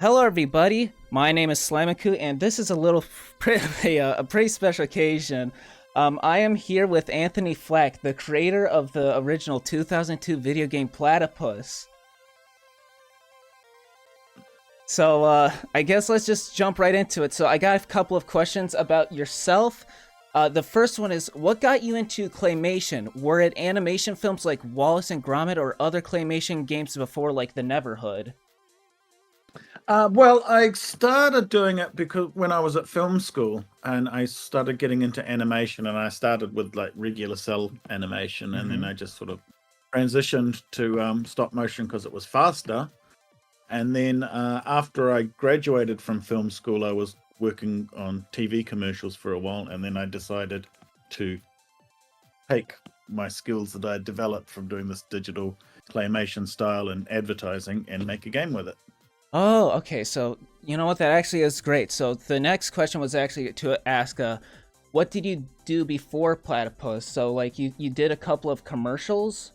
Hello, everybody. My name is Slimeakku, and this is a pretty special occasion. I am here with Anthony Flack, the creator of the original 2002 video game Platypus. So, I guess let's just jump right into it. So, I got a couple of questions about yourself. The first one is, what got you into claymation? Were it animation films like Wallace and Gromit or other claymation games before, like The Neverhood? Well, I started doing it because when I was at film school and I started getting into animation, and I started with like regular cell animation, and then I just sort of transitioned to stop motion because it was faster. And then after I graduated from film school, I was working on TV commercials for a while, and then I decided to take my skills that I developed from doing this digital claymation style and advertising and make a game with it. Oh, okay. So, you know what? That actually is great. So, the next question was actually to ask, what did you do before Platypus? So, like, you did a couple of commercials?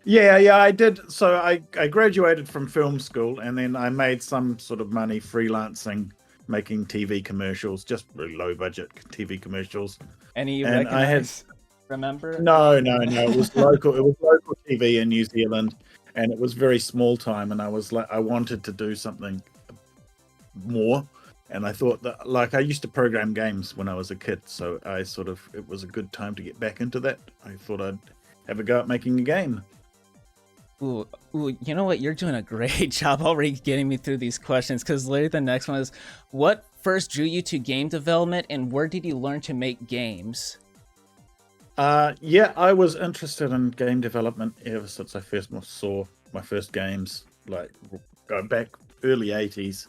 Yeah, I did. So I graduated from film school, and then I made some sort of money freelancing, making TV commercials, just really low budget TV commercials. Any you And I had remember? no. It was local. It was local TV in New Zealand, and it was very small time. And I was like, I wanted to do something more, and I thought that, like, I used to program games when I was a kid, so it was a good time to get back into that. I thought I'd have a go at making a game. Ooh, you know what? You're doing a great job already getting me through these questions, because later the next one is, what first drew you to game development, and where did you learn to make games? Yeah, I was interested in game development ever since I first saw my first games, like go back early 80s.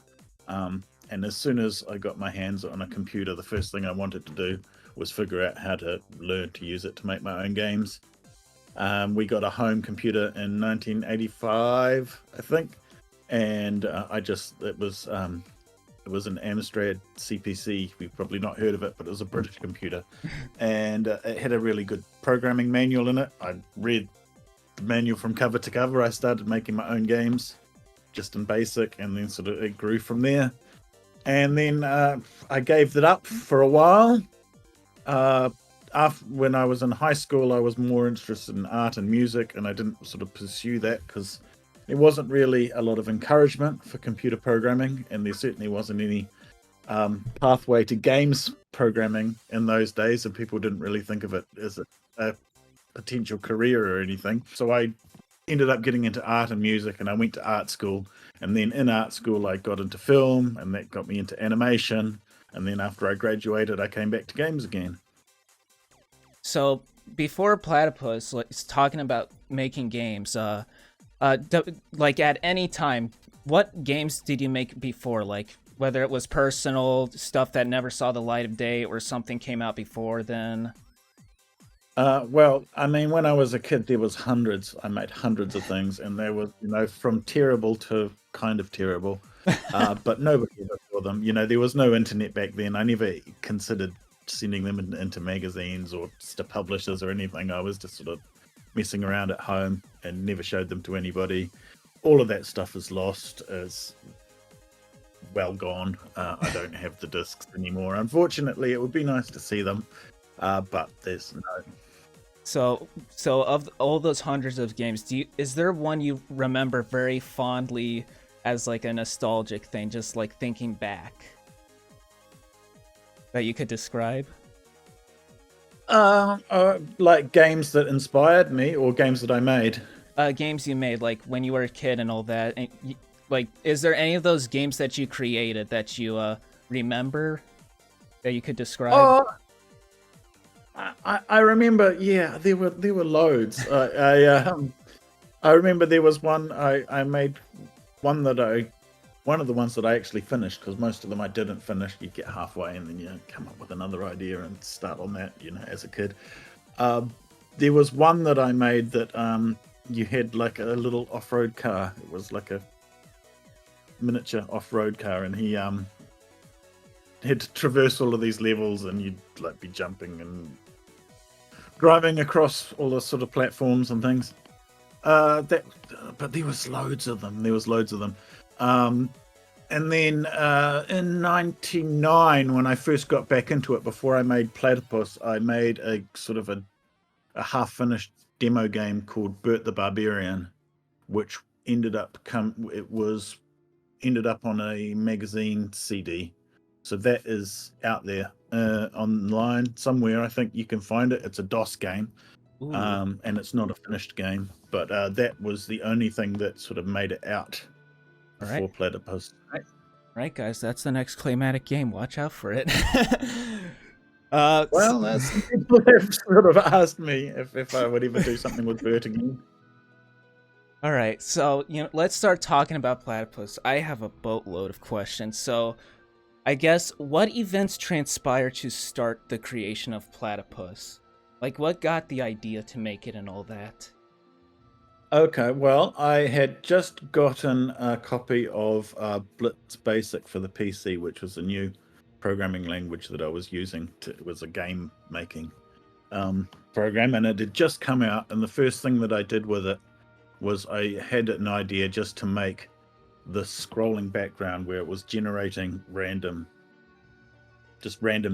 And as soon as I got my hands on a computer, the first thing I wanted to do was figure out how to learn to use it to make my own games. We got a home computer in 1985, I think, and it was an Amstrad CPC. We've probably not heard of it, but it was a British computer, and it had a really good programming manual in it. I read the manual from cover to cover. I started making my own games, just in BASIC, and then sort of it grew from there. And then I gave that up for a while. When I was in high school, I was more interested in art and music, and I didn't sort of pursue that because there wasn't really a lot of encouragement for computer programming, and there certainly wasn't any pathway to games programming in those days, and people didn't really think of it as a potential career or anything. So I ended up getting into art and music, and I went to art school, and then in art school I got into film, and that got me into animation, and then after I graduated I came back to games again. So, before Platypus, like, talking about making games, like, at any time, what games did you make before? Like, whether it was personal, stuff that never saw the light of day, or something came out before then? Well, I mean, when I was a kid, there was hundreds. I made hundreds of things, and there was, from terrible to kind of terrible. But nobody ever saw them. There was no internet back then. I never considered sending them into magazines or to publishers or anything. I was just sort of messing around at home and never showed them to anybody. All of that stuff is lost, is well gone. I don't have the discs anymore. Unfortunately, it would be nice to see them, but there's no. So of all those hundreds of games, is there one you remember very fondly as like a nostalgic thing, just like thinking back, that you could describe? Like games that inspired me or games that I made? Games you made, like when you were a kid and all that. And like, is there any of those games that you created that you remember that you could describe? Oh, I remember. Yeah, there were loads. I remember there was one I made, one of the ones that I actually finished, because most of them I didn't finish. You get halfway and then you come up with another idea and start on that, as a kid. There was one that I made that you had like a little off-road car. It was like a miniature off-road car, and he had to traverse all of these levels, and you'd like be jumping and driving across all the sort of platforms and things. But there was loads of them. And then in '99, when I first got back into it, before I made Platypus, I made a sort of a half-finished demo game called Bert the Barbarian, which ended up on a magazine CD. So that is out there online somewhere. I think you can find it. It's a DOS game, and it's not a finished game. But that was the only thing that sort of made it out before Platypus. Right, guys, that's the next Claymatic game. Watch out for it. Well, some people have sort of asked me if I would ever do something with Bert again. All right, so let's start talking about Platypus. I have a boatload of questions. So, I guess what events transpired to start the creation of Platypus? Like, what got the idea to make it and all that? Okay, well, I had just gotten a copy of Blitz Basic for the PC, which was a new programming language that I was using. It was a game making program, and it had just come out. And the first thing that I did with it was I had an idea just to make the scrolling background where it was generating random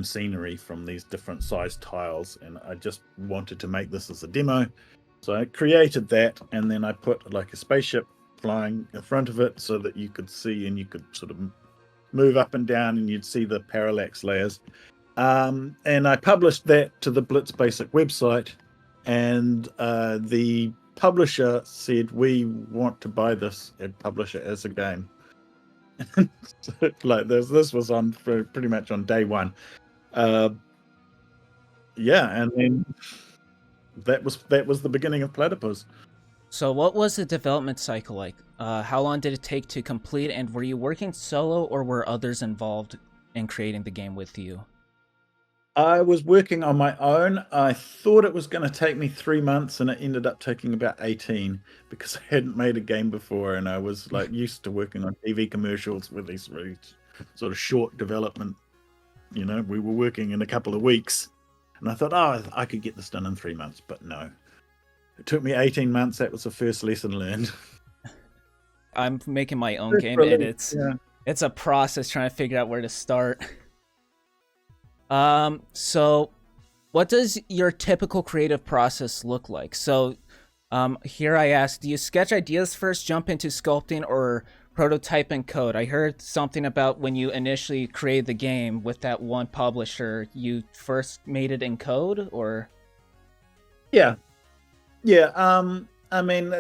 scenery from these different sized tiles, and I just wanted to make this as a demo. So I created that, and then I put like a spaceship flying in front of it so that you could see, and you could sort of move up and down, and you'd see the parallax layers. And I published that to the Blitz Basic website, and the publisher said, "We want to buy this and publish it as a game." So, like this was on for pretty much on day one. Yeah, and then that was the beginning of Platypus. So, what was the development cycle like? How long did it take to complete, and were you working solo, or were others involved in creating the game with you? I was working on my own. I thought it was going to take me 3 months, and it ended up taking about 18 because I hadn't made a game before, and I was like used to working on TV commercials with these really sort of short development. We were working in a couple of weeks, and I thought, oh, I could get this done in 3 months, but no. It took me 18 months. That was the first lesson learned. I'm making my own game, and it's a process trying to figure out where to start. So what does your typical creative process look like? So, here I ask, do you sketch ideas first, jump into sculpting, or prototype and code? I heard something about when you initially created the game with that one publisher, you first made it in code, or? Yeah. I mean,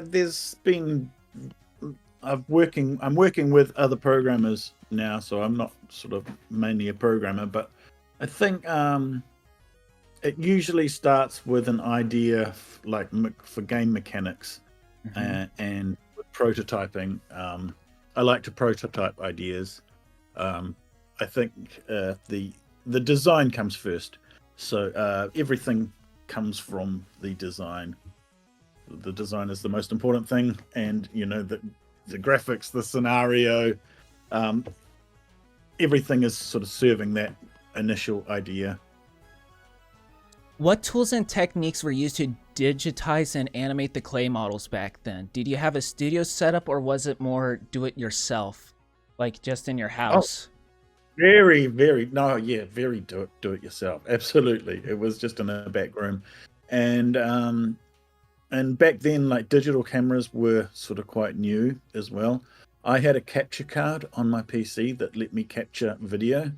I'm working with other programmers now, so I'm not sort of mainly a programmer, but I think it usually starts with an idea like for game mechanics, and with prototyping. I like to prototype ideas. I think the design comes first, so everything comes from the design. The design is the most important thing, and the graphics, the scenario, everything is sort of serving that initial idea. What tools and techniques were used to digitize and animate the clay models back then? Did you have a studio setup, or was it more do-it-yourself, like just in your house? Very do it yourself. Absolutely, it was just in a back room, and back then, like, digital cameras were sort of quite new as well. I had a capture card on my PC that let me capture video.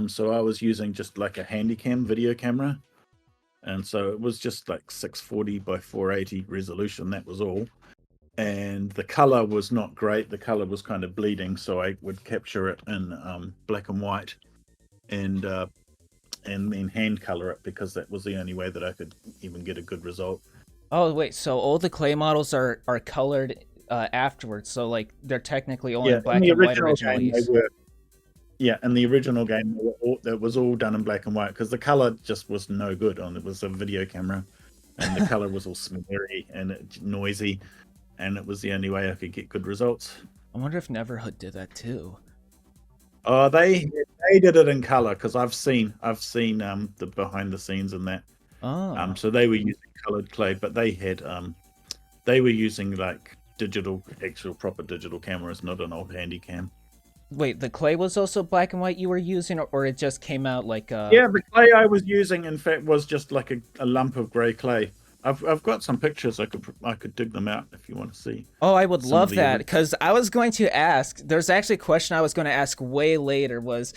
So I was using just like a Handycam video camera. And so it was just like 640 by 480 resolution. That was all. And the color was not great. The color was kind of bleeding. So I would capture it in black and white, and then hand color it, because that was the only way that I could even get a good result. Oh, wait, so all the clay models are colored afterwards. So, like, they're technically only black and white originally. Yeah, in the original game, that was all done in black and white, because the color just was no good on it. Was a video camera, and the color was all smeary and noisy, and it was the only way I could get good results. I wonder if Neverhood did that too. Oh, they did it in color, because I've seen the behind the scenes in that. Oh. So they were using colored clay, but they were using like actual proper digital cameras, not an old Handycam. Wait, the clay was also black and white you were using, or it just came out like Yeah, the clay I was using, in fact, was just like a lump of grey clay. I've got some pictures. I could dig them out if you want to see Oh, I would some of love the that, because I was going to ask. There's actually a question I was going to ask way later. Was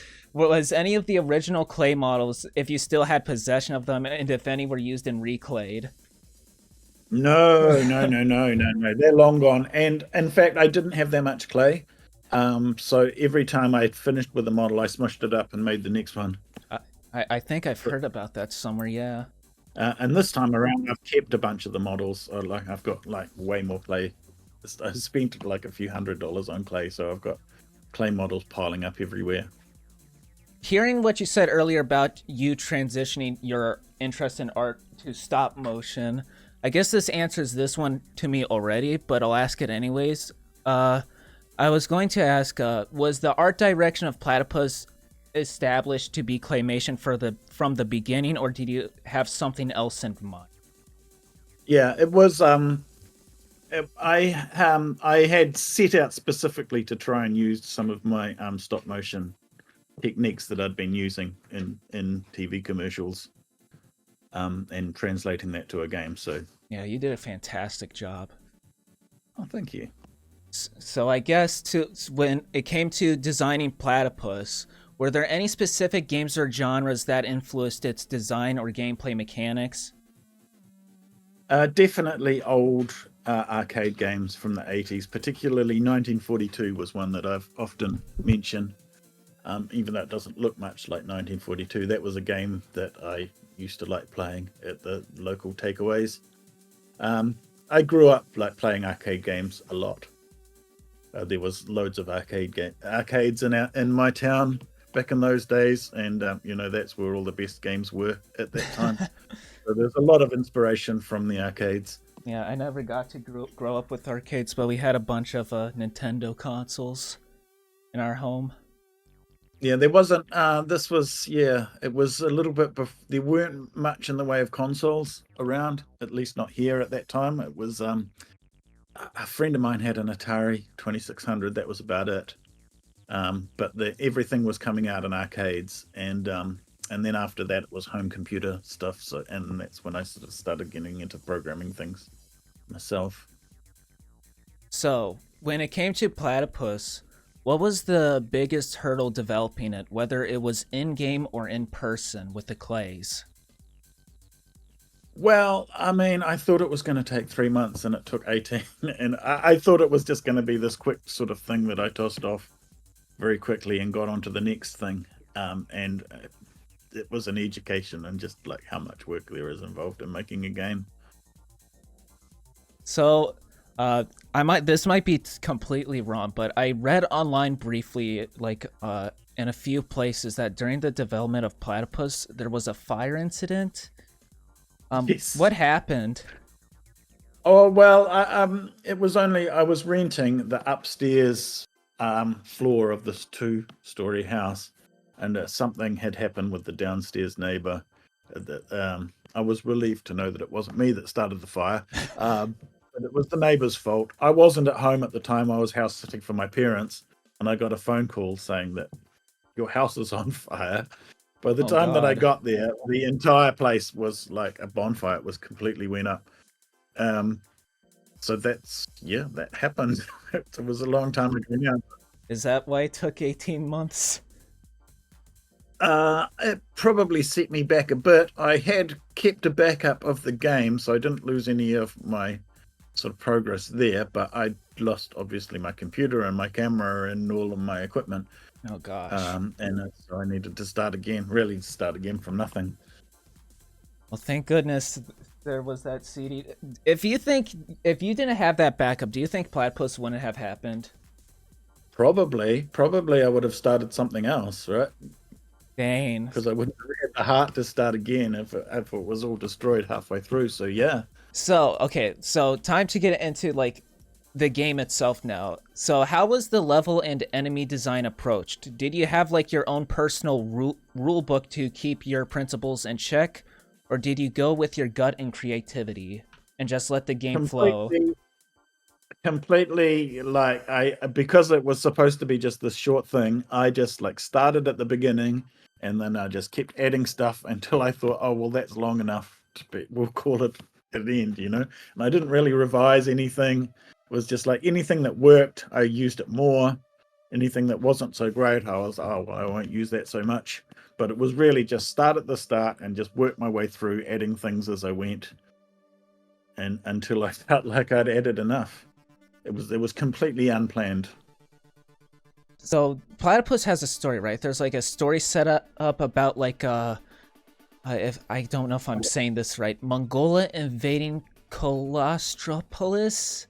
any of the original clay models, if you still had possession of them, and if any were used in Reclayed? No, no, no, no, no, no. They're long gone. And in fact, I didn't have that much clay. So every time I finished with the model, I smushed it up and made the next one. I think I've heard about that somewhere. Yeah. And this time around, I've kept a bunch of the models. I've got like way more clay. I spent like a few $100s on clay, so I've got clay models piling up everywhere. Hearing what you said earlier about you transitioning your interest in art to stop motion, I guess this answers this one to me already, but I'll ask it anyways. I was going to ask, was the art direction of Platypus established to be claymation from the beginning, or did you have something else in mind? Yeah, it was. I had set out specifically to try and use some of my stop motion techniques that I'd been using in TV commercials, and translating that to a game. So Yeah, you did a fantastic job. oh, thank you. So I guess when it came to designing Platypus, were there any specific games or genres that influenced its design or gameplay mechanics? Definitely old arcade games from the 80s, particularly 1942 was one that I've often mentioned. Even though it doesn't look much like 1942, that was a game that I used to like playing at the local takeaways. I grew up like playing arcade games a lot. There was loads of arcades in my town back in those days, and that's where all the best games were at that time. So there's a lot of inspiration from the arcades. Yeah, I never got to grow up with arcades, but we had a bunch of Nintendo consoles in our home. Yeah, there wasn't. It was a little bit. There weren't much in the way of consoles around, at least not here at that time. It was a friend of mine had an Atari 2600. That was about it. But everything was coming out in arcades, and then after that it was home computer stuff. So, and that's when I sort of started getting into programming things myself. So, when it came to Platypus, what was the biggest hurdle developing it, whether it was in-game or in person with the clays? Well, I mean, I thought it was going to take 3 months, and it took 18. And I thought it was just going to be this quick sort of thing that I tossed off very quickly and got on to the next thing. And it was an education and just like how much work there is involved in making a game. So, this might be completely wrong, but I read online briefly, like in a few places, that during the development of Platypus, there was a fire incident. Yes. What happened? Oh well, it was only I was renting the upstairs floor of this 2-story house, and something had happened with the downstairs neighbor. That I was relieved to know that it wasn't me that started the fire, but it was the neighbor's fault. I wasn't at home at the time. I was house sitting for my parents, and I got a phone call saying that your house is on fire. By the time that I got there, the entire place was like a bonfire. It was completely went up. So that happened. It was a long time ago now. Is that why it took 18 months? It probably set me back a bit. I had kept a backup of the game, so I didn't lose any of my sort of progress there, but I lost obviously my computer and my camera and all of my equipment. Oh gosh. And so I needed to start again from nothing. Well, thank goodness there was that CD. If you didn't have that backup, do you think Platypus wouldn't have happened? Probably I would have started something else, right? Dang. Because I wouldn't have had the heart to start again if it was all destroyed halfway through. So yeah. So okay, so time to get into like the game itself now. So how was the level and enemy design approached? Did you have like your own personal rule book to keep your principles in check, or did you go with your gut and creativity and just let the game flow? completely like because it was supposed to be just this short thing, I just like started at the beginning and then I just kept adding stuff until I thought, oh well, that's long enough to be, we'll call it an end, you know. And I didn't really revise anything. It was just like anything that worked, I used it more. Anything that wasn't so great, I was, oh well, I won't use that so much. But it was really just start at the start and just work my way through, adding things as I went, and until I felt like I'd added enough. It was completely unplanned. So Platypus has a story, right? There's like a story set up about like if I don't know if I'm saying this right, Mongolia invading Colostropolis,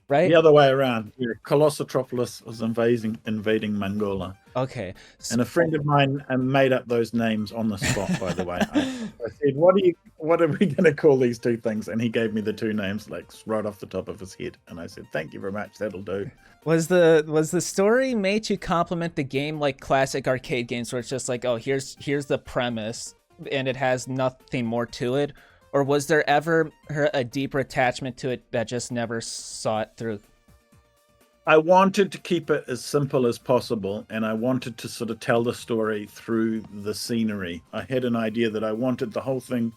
right? The other way around. Yeah, Colossotropolis was invading Mongolia. Okay. And a friend of mine made up those names on the spot, by the way. I said, what are we going to call these two things? And he gave me the two names like right off the top of his head. And I said, thank you very much. That'll do. Was the story made to complement the game like classic arcade games where it's just like, oh, here's the premise and it has nothing more to it? Or was there ever a deeper attachment to it that just never saw it through? I wanted to keep it as simple as possible, and I wanted to sort of tell the story through the scenery. I had an idea that I wanted the whole thing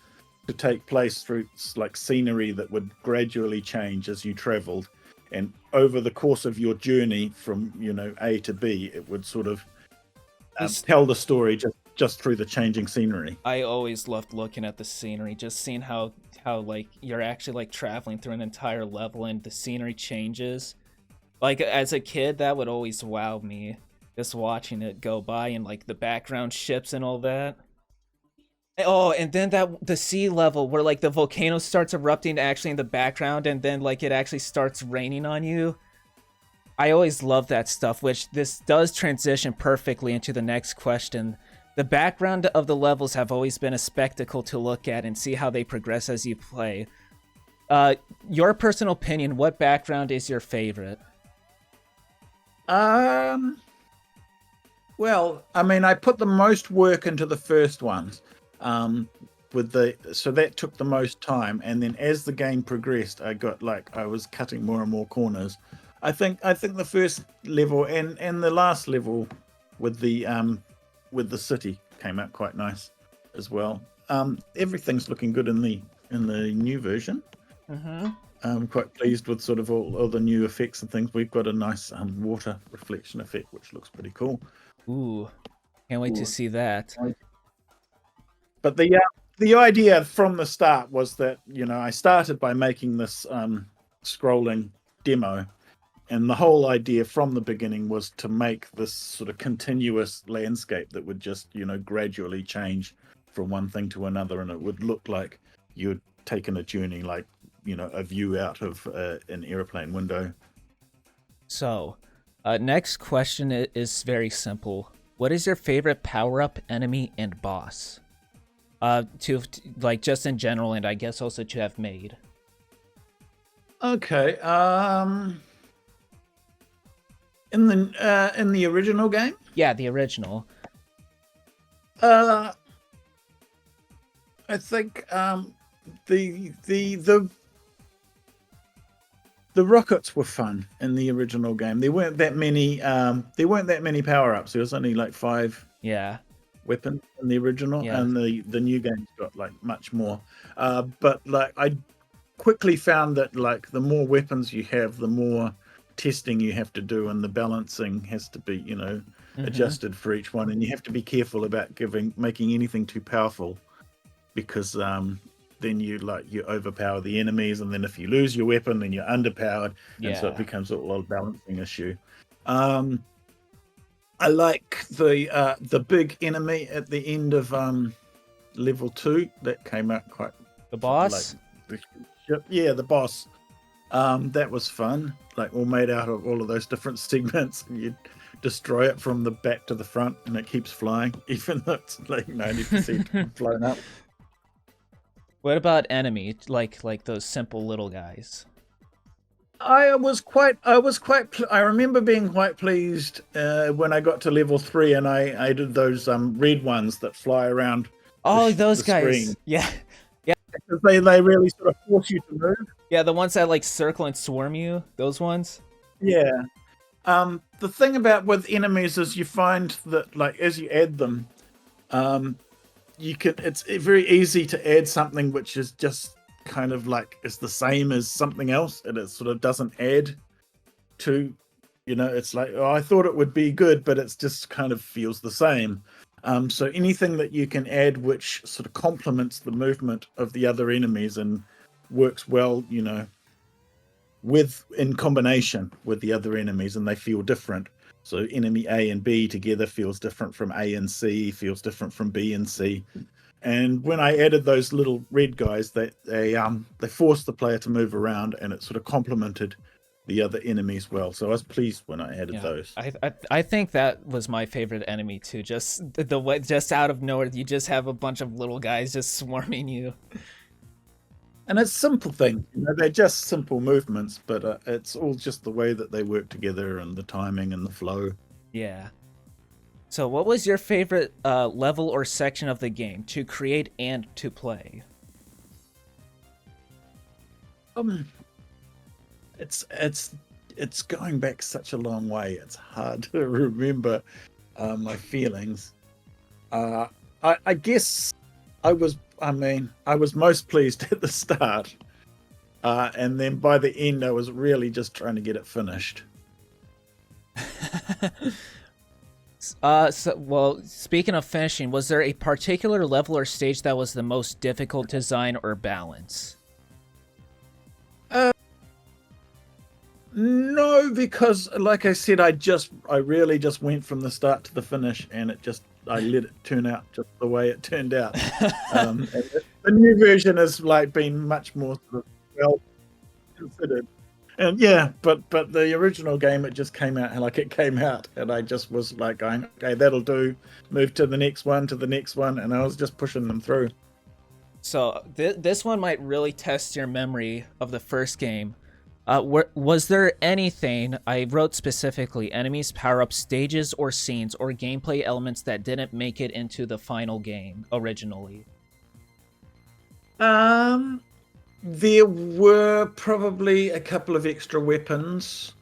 to take place through like scenery that would gradually change as you traveled, and over the course of your journey from, you know, A to B, it would sort of tell the story just through the changing scenery. I always loved looking at the scenery, just seeing how like you're actually like traveling through an entire level and the scenery changes. Like as a kid, that would always wow me, just watching it go by and like the background ships and all that. Oh, and then the sea level where like the volcano starts erupting actually in the background and then like it actually starts raining on you. I always love that stuff, which this does transition perfectly into the next question. The background of the levels have always been a spectacle to look at and see how they progress as you play. Your personal opinion, what background is your favorite? Well, I mean, I put the most work into the first ones, so that took the most time, and then as the game progressed, I was cutting more and more corners. I think the first level and the last level with the city came out quite nice as well. Everything's looking good in the new version. Mm-hmm. I'm quite pleased with sort of all the new effects and things. We've got a nice water reflection effect, which looks pretty cool. Ooh, can't wait to see that. But the idea from the start was that, you know, I started by making this scrolling demo, and the whole idea from the beginning was to make this sort of continuous landscape that would just, you know, gradually change from one thing to another, and it would look like you'd taken a journey, like, you know, a view out of an airplane window. So, next question is very simple. What is your favorite power-up, enemy, and boss? To like just in general, and I guess also to have made. Okay. In the original game? Yeah, the original. I think the rockets were fun in the original game. There weren't that many power-ups. There was only like 5 weapons in the original, and the new game's got like much more. But like I quickly found that like the more weapons you have, the more testing you have to do, and the balancing has to be, you know, adjusted for each one, and you have to be careful about making anything too powerful, because then you overpower the enemies, and then if you lose your weapon, then you're underpowered, and so it becomes a lot of balancing issue. I like the big enemy at the end of level 2 that came out quite. The boss. The boss. That was fun. Like all made out of all of those different segments, and you destroy it from the back to the front, and it keeps flying, even though it's like 90% flown up. What about enemy? Like those simple little guys. I remember being quite pleased when I got to level 3 and I did those red ones that fly around. Oh, those guys. Screen. Yeah. because they really sort of force you to move. Yeah, the ones that like circle and swarm you, those ones. Yeah. The thing about with enemies is you find that like as you add them, you can. It's very easy to add something which is just kind of like is the same as something else, and it sort of doesn't add to. It's like, oh, I thought it would be good, but it's just kind of feels the same. So anything that you can add which sort of complements the movement of the other enemies and works well, in combination with the other enemies, and they feel different. So enemy A and B together feels different from A and C, feels different from B and C. And when I added those little red guys, they forced the player to move around, and it sort of complemented the other enemies well. So I was pleased when I added those. I think that was my favorite enemy too. Just the way, just out of nowhere, you just have a bunch of little guys just swarming you. And it's simple things, they're just simple movements, but it's all just the way that they work together and the timing and the flow. Yeah. So what was your favorite level or section of the game to create and to play? It's going back such a long way. It's hard to remember my feelings. I guess I was most pleased at the start, and then by the end I was really just trying to get it finished. Well, speaking of finishing, was there a particular level or stage that was the most difficult to design or balance? No, because like I said, I really just went from the start to the finish, and I let it turn out just the way it turned out. And the new version has like been much more sort of well considered. And yeah, but the original game, it just came out like it came out, and I just was like going, okay, that'll do. Move to the next one, and I was just pushing them through. So this one might really test your memory of the first game. Was there anything, I wrote specifically, enemies, power-ups, stages, or scenes, or gameplay elements that didn't make it into the final game originally? There were probably a couple of extra weapons.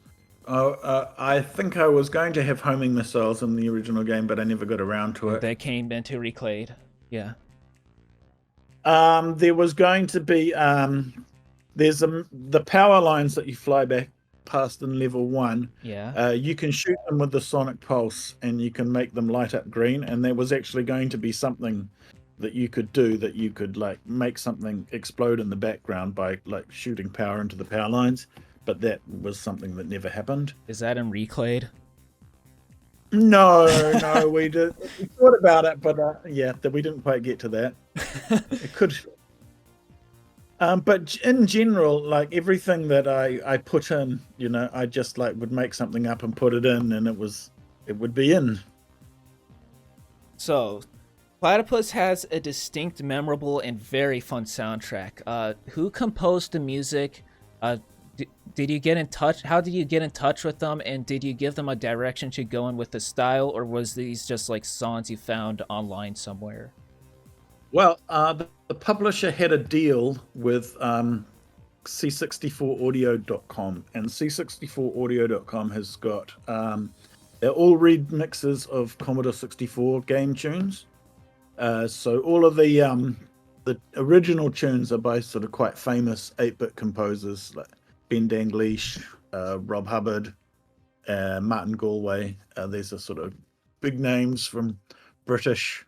I think I was going to have homing missiles in the original game, but I never got around to it. That came into Reclayed, yeah. There was going to be... There's the power lines that you fly back past in level 1. Yeah. You can shoot them with the sonic pulse, and you can make them light up green. And there was actually going to be something that you could do, that you could like make something explode in the background by like shooting power into the power lines. But that was something that never happened. Is that in Reclayed? No, we thought about it, but we didn't quite get to that. It could. But in general, like everything that I put in, I just like would make something up and put it in, and it would be in. So, Platypus has a distinct, memorable, and very fun soundtrack. Who composed the music? Did you get in touch? How did you get in touch with them? And did you give them a direction to go in with the style, or was these just like songs you found online somewhere? Well, the publisher had a deal with C64audio.com, and C64audio.com has got they're all remixes of Commodore 64 game tunes. So all of the original tunes are by sort of quite famous 8-bit composers like Ben Dalglish, Rob Hubbard, Martin Galway. These are sort of big names from British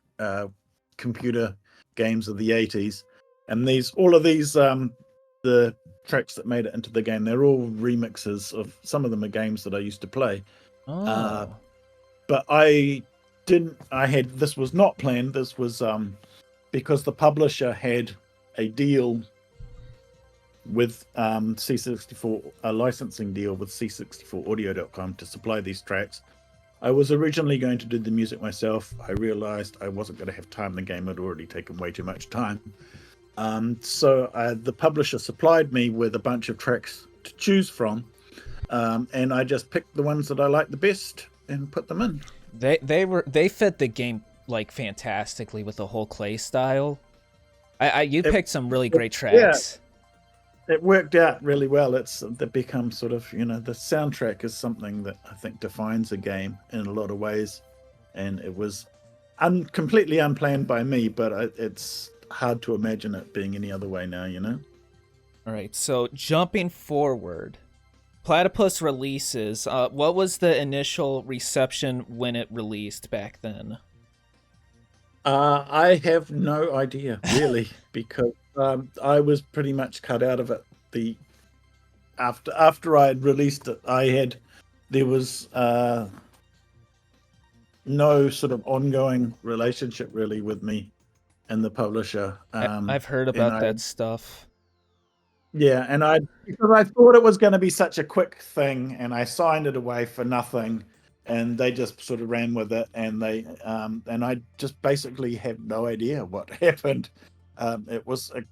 computer games of the 80s, and all of these the tracks that made it into the game, they're all remixes of, some of them are games that I used to play. But this was not planned. This was because the publisher had a deal with C64, a licensing deal with C64audio.com to supply these tracks. I was originally going to do the music myself. I realized I wasn't going to have time. The game had already taken way too much time. So the publisher supplied me with a bunch of tracks to choose from. And I just picked the ones that I liked the best and put them in. They fit the game like fantastically with the whole clay style. You picked some really great Yeah, tracks. it worked out really well. It become sort of, the soundtrack is something that I think defines a game in a lot of ways, and it was completely unplanned by me, but it's hard to imagine it being any other way now. All right, so jumping forward, Platypus releases. What was the initial reception when it released back then? I have no idea really, because I was pretty much cut out of it. The after I had released it, there was no sort of ongoing relationship really with me and the publisher. I've heard And about that stuff. yeah, and because I thought it was going to be such a quick thing, and I signed it away for nothing, and they just sort of ran with it, and I just basically had no idea what happened. It was a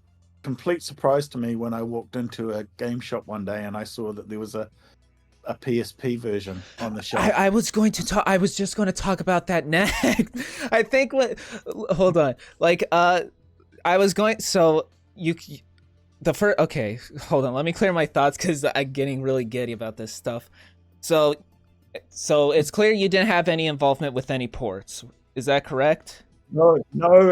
complete surprise to me when I walked into a game shop one day and I saw that there was a PSP version on the shelf. I was going to talk. I was just going to talk about that next. I think. Hold on. Like, I was going. So you, the first. Okay, hold on. Let me clear my thoughts because I'm getting really giddy about this stuff. So it's clear you didn't have any involvement with any ports. Is that correct? No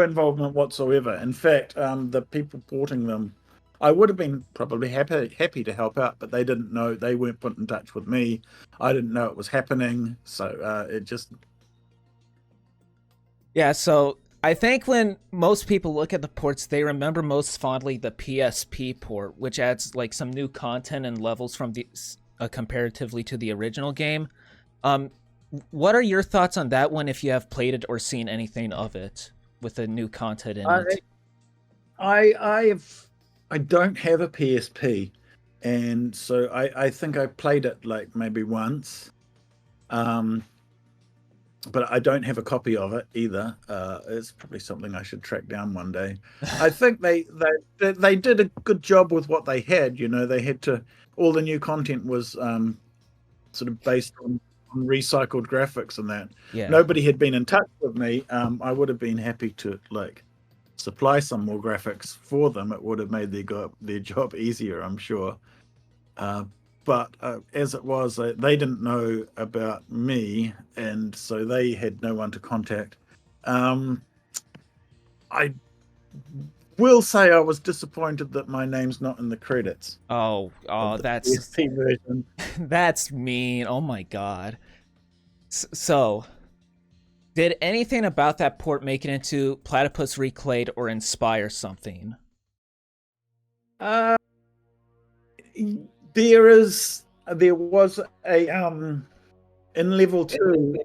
involvement whatsoever. In fact, the people porting them, I would have been probably happy to help out, but they didn't know. They weren't put in touch with me. I didn't know it was happening, so it just. Yeah. So I think when most people look at the ports, they remember most fondly the PSP port, which adds like some new content and levels from the comparatively to the original game. What are your thoughts on that one? If you have played it or seen anything of it with the new content in it? I don't have a PSP, and so I think I played it like maybe once, but I don't have a copy of it either. It's probably something I should track down one day. I think they did a good job with what they had. They had to. All the new content was sort of based on recycled graphics and that. Yeah. Nobody had been in touch with me. I would have been happy to supply some more graphics for them. It would have made their job easier, I'm sure. But as it was, they didn't know about me, and so they had no one to contact. I will say I was disappointed that my name's not in the credits. Oh, that's PSP version. That's mean. Oh my god. So, did anything about that port make it into Platypus Reclayed or inspire something? There was a in level 2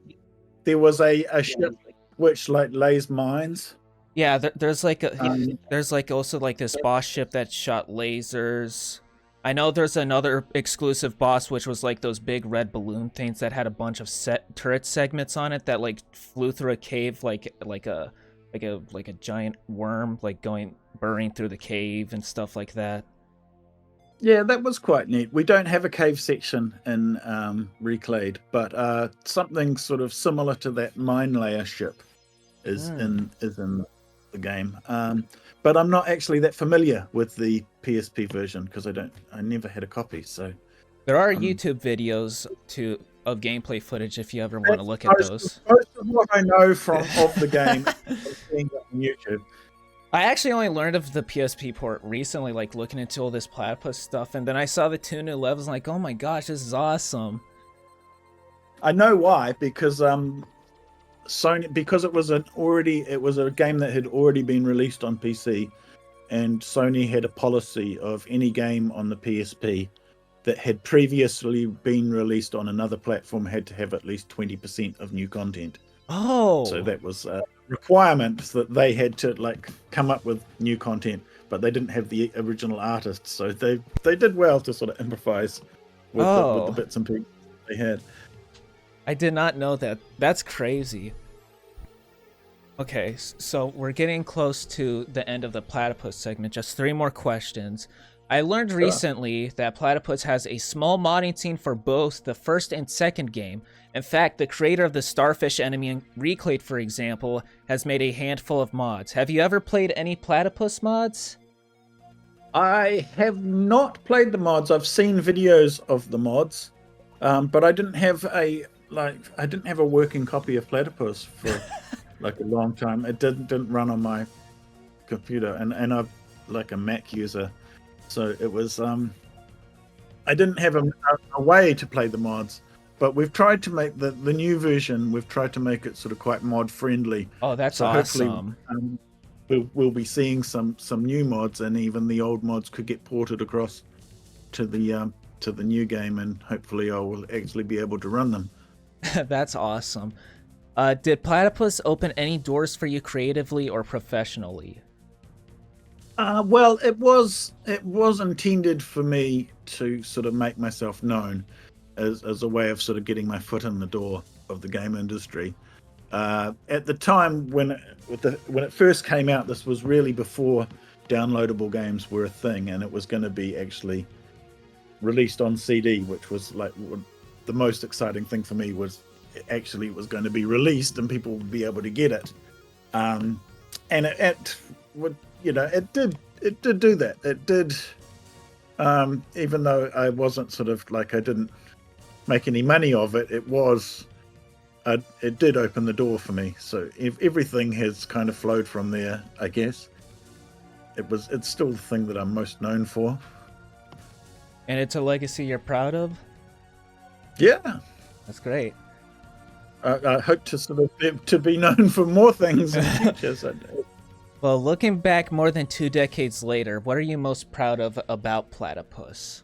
there was a ship which lays mines. Yeah, there's also like this boss ship that shot lasers. I know there's another exclusive boss which was like those big red balloon things that had a bunch of turret segments on it that like flew through a cave like a giant worm like burrowing through the cave and stuff like that. Yeah, that was quite neat. We don't have a cave section in Reclayed, but something sort of similar to that mine layer ship is in the game. But I'm not actually that familiar with the PSP version because I never had a copy. So there are YouTube videos of gameplay footage if you ever want to look at those. Most of what I know of the game is seeing it on YouTube. I actually only learned of the PSP port recently, like looking into all this platypus stuff, and then I saw the 2 new levels, and like, oh my gosh, this is awesome. I know why, because Sony, because it was a game that had already been released on PC, and Sony had a policy of any game on the PSP that had previously been released on another platform had to have at least 20% of new content. Oh, so that was a requirement that they had to come up with new content, but they didn't have the original artists, so they did well to sort of improvise with the bits and pieces they had. I did not know that. That's crazy. Okay, so we're getting close to the end of the platypus segment. Just 3 more questions. I learned recently that Platypus has a small modding scene for both the first and second game. In fact, the creator of the Starfish enemy in Reclayed, for example, has made a handful of mods. Have you ever played any Platypus mods? I have not played the mods. I've seen videos of the mods, but I didn't have a working copy of Platypus for like a long time. It didn't run on my computer, and I'm like a Mac user, so it was I didn't have a way to play the mods. But we've tried to make the new version. We've tried to make it sort of quite mod friendly. Oh, that's so awesome. Hopefully, we'll be seeing some new mods, and even the old mods could get ported across to the new game, and hopefully I will actually be able to run them. That's awesome. Did Platypus open any doors for you creatively or professionally? Well, it was intended for me to sort of make myself known as a way of sort of getting my foot in the door of the game industry. At the time when it first came out, this was really before downloadable games were a thing, and it was going to be actually released on CD, which was like the most exciting thing for me. Was actually it was going to be released and people would be able to get it, and it would, it did do that. It did, even though I wasn't sort of like, I didn't make any money of it, it did open the door for me. So if everything has kind of flowed from there, I guess. It's still the thing that I'm most known for. And it's a legacy you're proud of? Yeah. That's great. I hope to be known for more things in the future. So. Well, looking back more than 2 decades later, what are you most proud of about Platypus?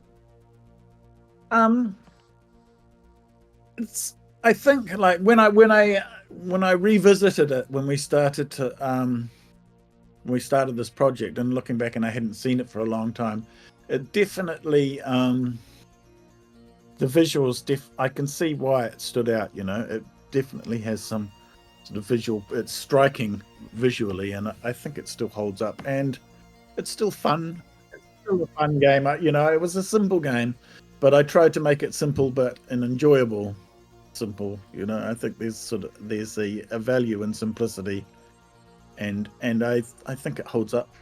I think like when I revisited it when we started this project, and looking back, and I hadn't seen it for a long time, it definitely the visuals I can see why it stood out. It definitely has some sort of visual. It's striking visually, and I think it still holds up, and it's still fun. It's still a fun game. It was a simple game, but I tried to make it simple but an enjoyable simple. I think there's a value in simplicity, and I think it holds up.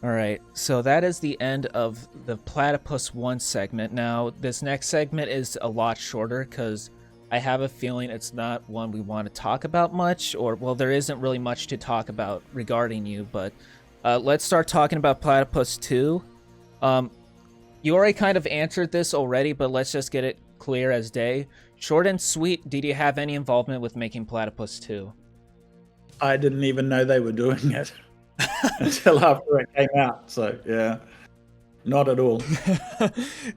All right, so that is the end of the Platypus 1 segment. Now, this next segment is a lot shorter because I have a feeling it's not one we want to talk about much, or, well, there isn't really much to talk about regarding you, but let's start talking about Platypus 2. You already kind of answered this already, but let's just get it clear as day. Short and sweet, did you have any involvement with making Platypus 2? I didn't even know they were doing it until after it came out, so yeah, not at all.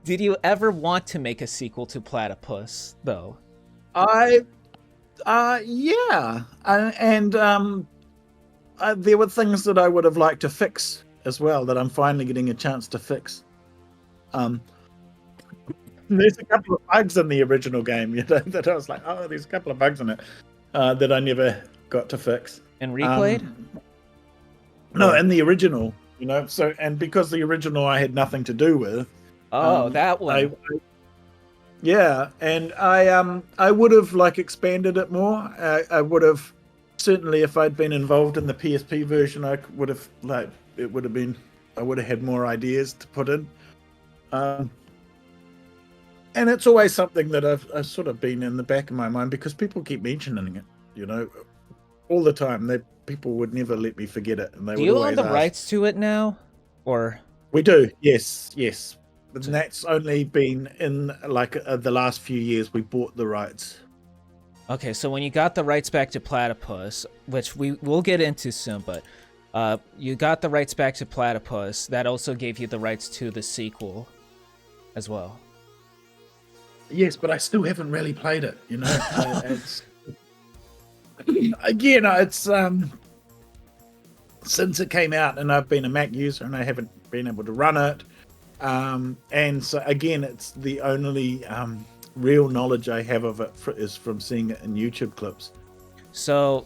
Did you ever want to make a sequel to Platypus, though? Yeah, and there were things that I would have liked to fix as well that I'm finally getting a chance to fix. There's a couple of bugs in the original game, that I was like, oh, there's a couple of bugs in it that I never got to fix. In Reclayed? No, in the original, so, and because the original I had nothing to do with. Oh, that one. Yeah, and I would have expanded it more. I would have, certainly if I'd been involved in the PSP version, I would have I would have had more ideas to put in. And it's always something that I've sort of been in the back of my mind, because people keep mentioning it, all the time. People would never let me forget it. And they do you own the rights to it now, or? We do, yes. And that's only been in the last few years we bought the rights. Okay, so when you got the rights back to Platypus, which we'll get into soon, but you got the rights back to Platypus, that also gave you the rights to the sequel as well. Yes, but I still haven't really played it, it's again, it's since it came out, and I've been a Mac user and I haven't been able to run it, and so again, it's the only real knowledge I have of it is from seeing it in YouTube clips. So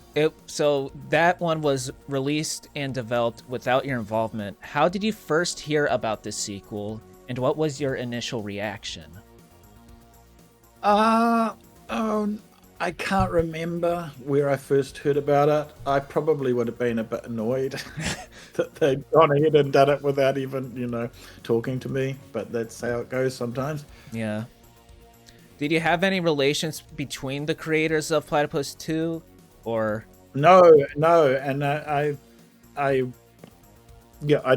that one was released and developed without your involvement. How did you first hear about this sequel, and what was your initial reaction? Oh, I can't remember where I first heard about it. I probably would have been a bit annoyed that they'd gone ahead and done it without even, talking to me. But that's how it goes sometimes. Yeah. Did you have any relations between the creators of Platypus 2, or? No, and I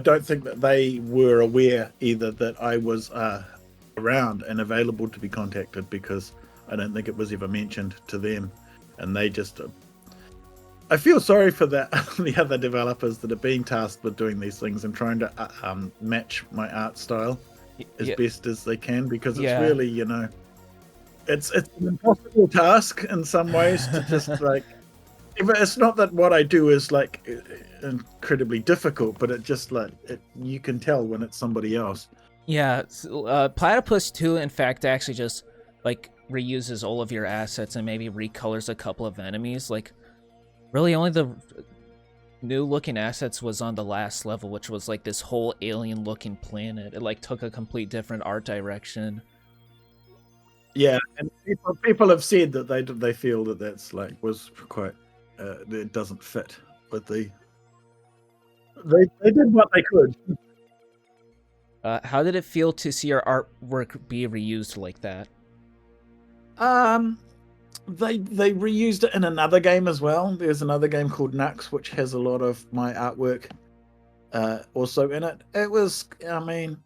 don't think that they were aware either that I was around and available to be contacted, because I don't think it was ever mentioned to them, and they just. I feel sorry for the other developers that are being tasked with doing these things and trying to match my art style as best as they can, because it's really, it's an impossible task in some ways to just like. It's not that what I do is like incredibly difficult, but it just like you can tell when it's somebody else. Yeah, Platypus 2, in fact, actually just like reuses all of your assets and maybe recolors a couple of enemies. Like, really, only the new looking assets was on the last level, which was like this whole alien looking planet. It like took a complete different art direction. Yeah, and people have said that they feel that that's like was quite. It doesn't fit with the. They did what they could. How did it feel to see your artwork be reused like that? They reused it in another game as well. There's another game called Nux, which has a lot of my artwork also in it. It was, I mean,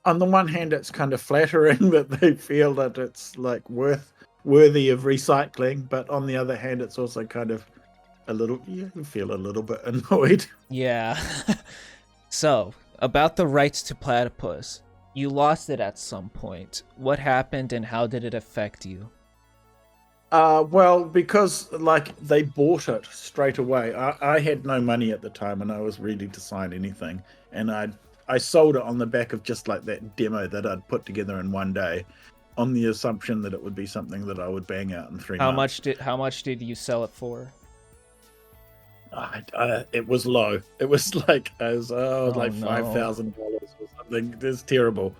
on the one hand, it's kind of flattering that they feel that it's like worthy of recycling, but on the other hand, it's also kind of you feel a little bit annoyed. Yeah. So, about the rights to Platypus. You lost it at some point. What happened and how did it affect you? Well, because like they bought it straight away. I had no money at the time, and I was ready to sign anything, and I sold it on the back of just like that demo that I'd put together in one day, on the assumption that it would be something that I would bang out in 3 months. How much did you sell it for? It was low. It was like $5,000 or something. It's terrible.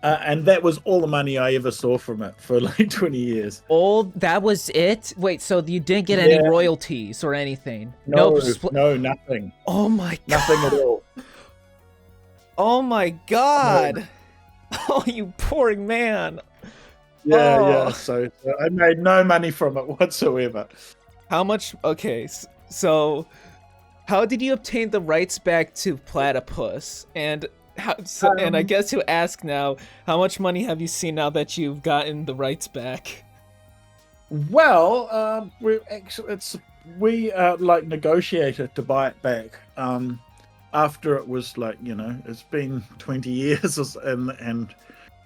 And that was all the money I ever saw from it for like 20 years. Oh, that was it? Wait, so you didn't get any royalties or anything? No, nothing. Oh my god. Nothing at all. Oh my god. No. Oh, you poor man. Yeah. So I made no money from it whatsoever. How much? Okay, so how did you obtain the rights back to Platypus? And and I guess to ask now, how much money have you seen now that you've gotten the rights back? Well, we like negotiated to buy it back. After it was like, it's been 20 years, and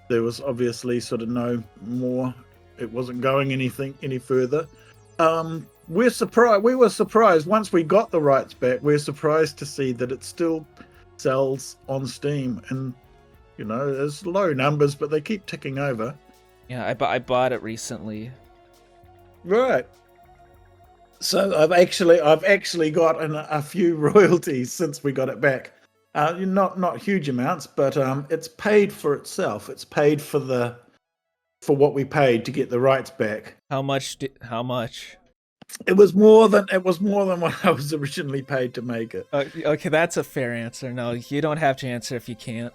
there was obviously sort of no more. It wasn't going any further. We were surprised once we got the rights back. We're surprised to see that it still sells on Steam, and there's low numbers, but they keep ticking over. Yeah, I bought it recently. Right. So I've actually gotten a few royalties since we got it back. Not huge amounts, but it's paid for itself. It's paid for what we paid to get the rights back. How much? It was more than what I was originally paid to make it. Okay, that's a fair answer. No, you don't have to answer if you can't.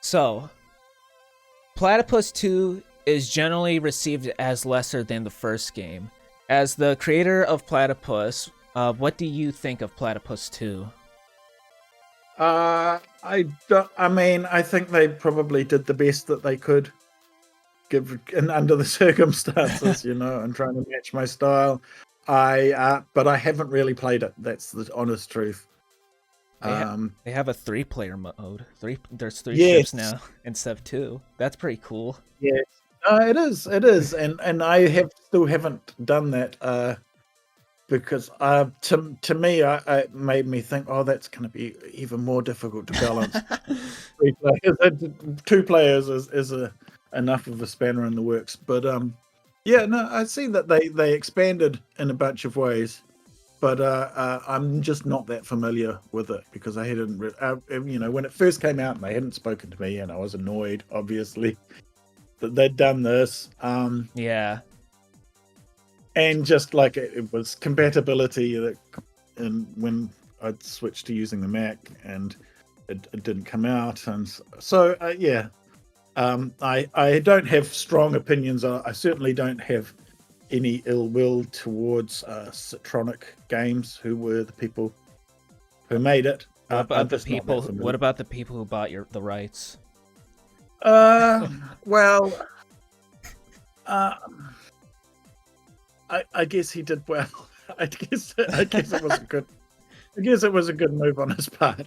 So, Platypus 2 is generally received as lesser than the first game. As the creator of Platypus, what do you think of Platypus 2? I think they probably did the best that they could. And under the circumstances, and trying to match my style. But I haven't really played it. That's the honest truth. They have a 3-player mode. There's 3 ships now instead of 2. That's pretty cool. Yes, it is, and I still haven't done that because to me, it made me think, oh, that's going to be even more difficult to balance. 3 players, 2 players is enough of a spanner in the works, but Yeah, no, I see that they expanded in a bunch of ways, but I'm just not that familiar with it because I hadn't, when it first came out, and they hadn't spoken to me, and I was annoyed, obviously, that they'd done this. Yeah. And just like it was compatibility and when I'd switched to using the Mac, and it didn't come out, and so yeah. I don't have strong opinions. I certainly don't have any ill will towards Citronic Games, who were the people who made it. What about the just not that people? familiar. What about the people who bought the rights? Well, I guess he did well. I guess it was a good. I guess it was a good move on his part.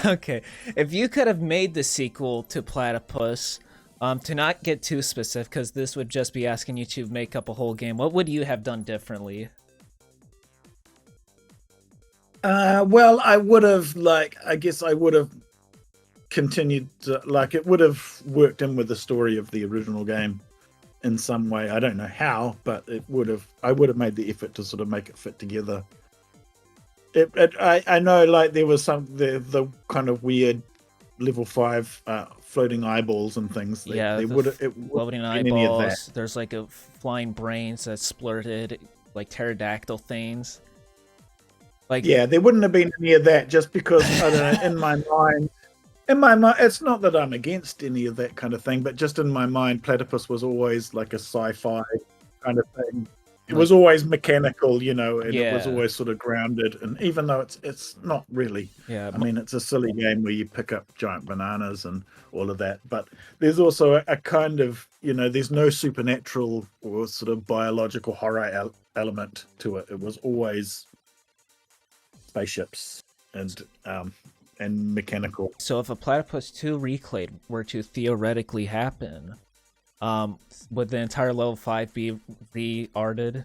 Okay, if you could have made the sequel to Platypus, to not get too specific, because this would just be asking you to make up a whole game, what would you have done differently? Well, I would have I guess I would have continued it would have worked in with the story of the original game in some way. I don't know how, but I would have made the effort to sort of make it fit together. I know, like, there was the kind of weird level 5 floating eyeballs and things. They would floating eyeballs. There's like a flying brains that splurted, like pterodactyl things. Like, yeah, there wouldn't have been any of that, just because I don't know. In my mind, it's not that I'm against any of that kind of thing, but just in my mind, Platypus was always like a sci-fi kind of thing. It was always mechanical, and it was always sort of grounded. And even though it's not really, I mean, it's a silly game where you pick up giant bananas and all of that. But there's also a kind of, there's no supernatural or sort of biological horror element to it. It was always spaceships and mechanical. So if a Platypus 2 Reclayed were to theoretically happen, would the entire level 5 be re-arted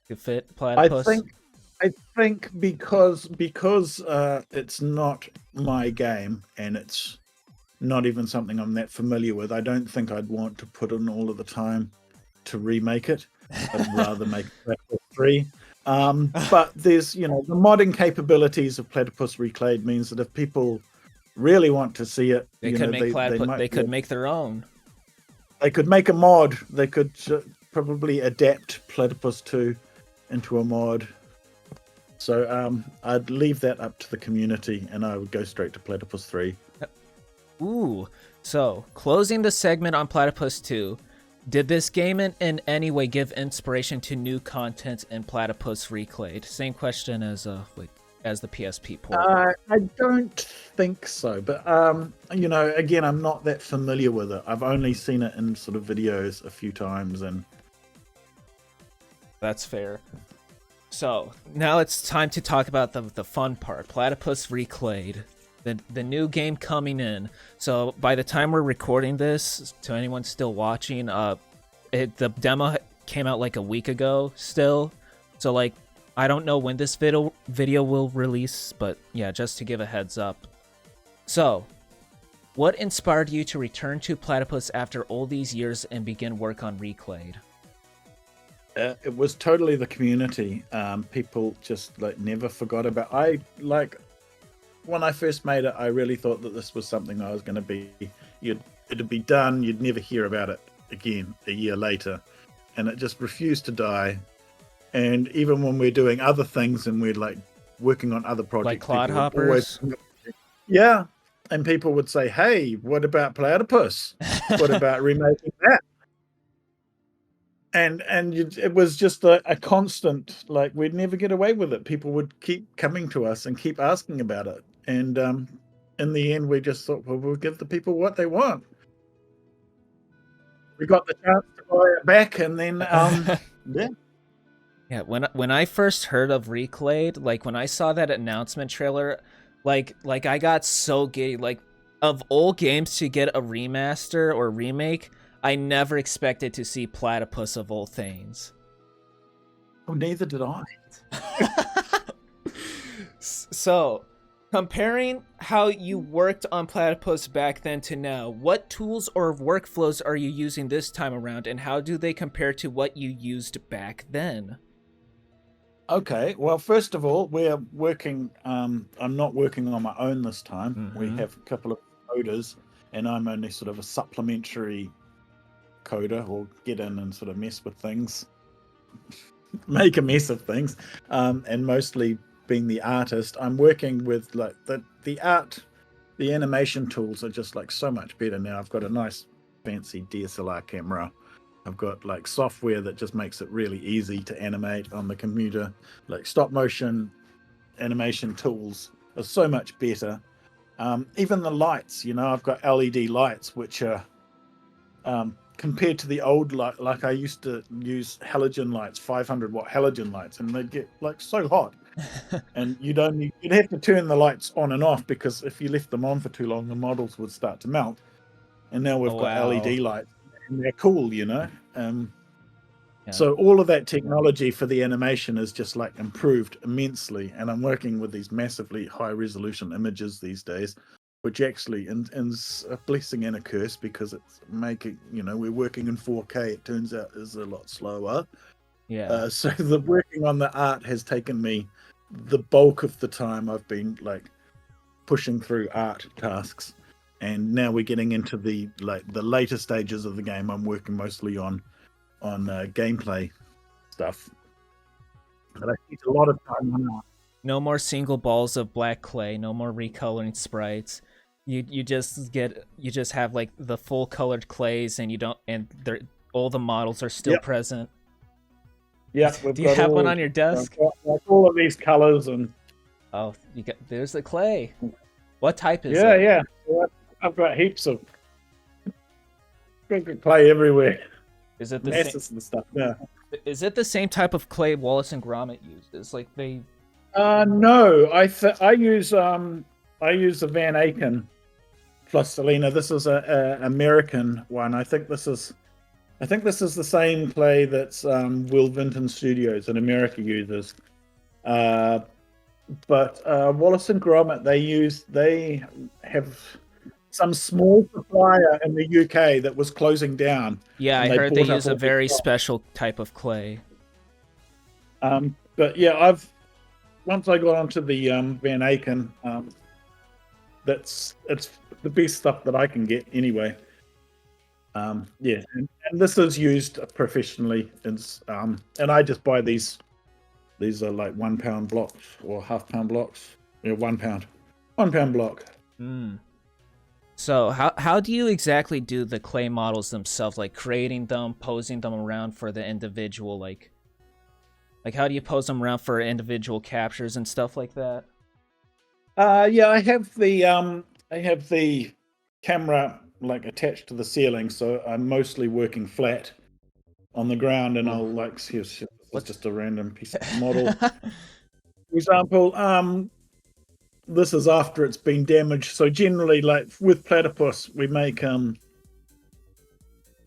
to fit Platypus? I think because it's not my game and it's not even something I'm that familiar with, I don't think I'd want to put in all of the time to remake it. I'd rather make Platypus 3. But there's, the modding capabilities of Platypus Reclayed means that if people really want to see it, they could make their own. They could make a mod. They could probably adapt Platypus 2 into a mod. So I'd leave that up to the community, and I would go straight to Platypus 3. Ooh. So, closing the segment on Platypus 2, did this game in any way give inspiration to new content in Platypus Reclayed? Same question as the PSP port. I don't think so, but again, I'm not that familiar with it. I've only seen it in sort of videos a few times, and that's fair. So now it's time to talk about the fun part, Platypus Reclayed, the new game coming in. So by the time we're recording this, to anyone still watching, the demo came out like a week ago still. So like, I don't know when this video will release, but yeah, just to give a heads up. So, what inspired you to return to Platypus after all these years and begin work on Reclayed? It was totally the community. People just never forgot about. When I first made it, I really thought that this was something I was going to be. It'd be done. You'd never hear about it again a year later, and it just refused to die. And even when we're doing other things and we're working on other projects, like Clodhoppers, yeah, and people would say, "Hey, what about Platypus? What about remaking that?" And it was just a constant, we'd never get away with it. People would keep coming to us and keep asking about it. And in the end, we just thought, well, we'll give the people what they want. We got the chance to buy it back, and then yeah. Yeah, when I first heard of Reclayed, when I saw that announcement trailer, I got so giddy. Of all games to get a remaster or remake, I never expected to see Platypus of all things. Oh, neither did I. So, Comparing how you worked on Platypus back then to now, what tools or workflows are you using this time around, and how do they compare to what you used back then? Okay, well, first of all, we're working. I'm not working on my own this time. We Mm-hmm. have a couple of coders, and I'm only sort of a supplementary coder, or get in and sort of mess with things, make a mess of things, and mostly being the artist. I'm working with like the art, the animation tools are just like so much better now. I've got a nice fancy DSLR camera. I've got like software that just makes it really easy to animate on the computer. Like stop motion animation tools are so much better. Even the lights, I've got LED lights, which are compared to the old light. Like I used to use halogen lights, 500-watt halogen lights, and they'd get like so hot. And you'd have to turn the lights on and off, because if you left them on for too long, the models would start to melt. And now we've got Wow. LED lights, and they're cool, Yeah. So all of that technology for the animation is just like improved immensely. And I'm working with these massively high resolution images these days, which actually is a blessing and a curse, because it's making, we're working in 4K. It turns out is a lot slower. Yeah. So the working on the art has taken me the bulk of the time. I've been like pushing through art tasks, and now we're getting into the later stages of the game. I'm working mostly on gameplay stuff, but I spent a lot of time on art. No more single balls of black clay, no more recoloring sprites. You just have like the full colored clays, and you don't and they're all the models are still Yep. present. Yeah, Do you have one on your desk? I've got, like, all of these colors and Oh, there's the clay. What type is yeah, it? yeah. So I've got heaps of clay everywhere, Is it the same? masses and stuff. Yeah. Is it the same type of clay Wallace and Gromit uses? Like they. No, I use the Van Aken plus Selena. This is a American one. I think this is the same clay that's Will Vinton Studios in America uses. But Wallace and Gromit, they have some small supplier in the UK that was closing down. Yeah, and I heard they bought up use a all the very stock. special type of clay. But yeah, once I got onto the Van Aken, it's the best stuff that I can get anyway. Yeah, and this is used professionally, and I just buy these. These are like 1 pound blocks or half-pound blocks. Yeah, 1 pound, 1 pound block. Mm. So how do you exactly do the clay models themselves? Like creating them, posing them around for the individual, like how do you pose them around for individual captures and stuff like that? Yeah, I have the camera like attached to the ceiling, so I'm mostly working flat on the ground, and I'll like here's just a random piece of model. For example, this is after it's been damaged. So generally, like with Platypus, we make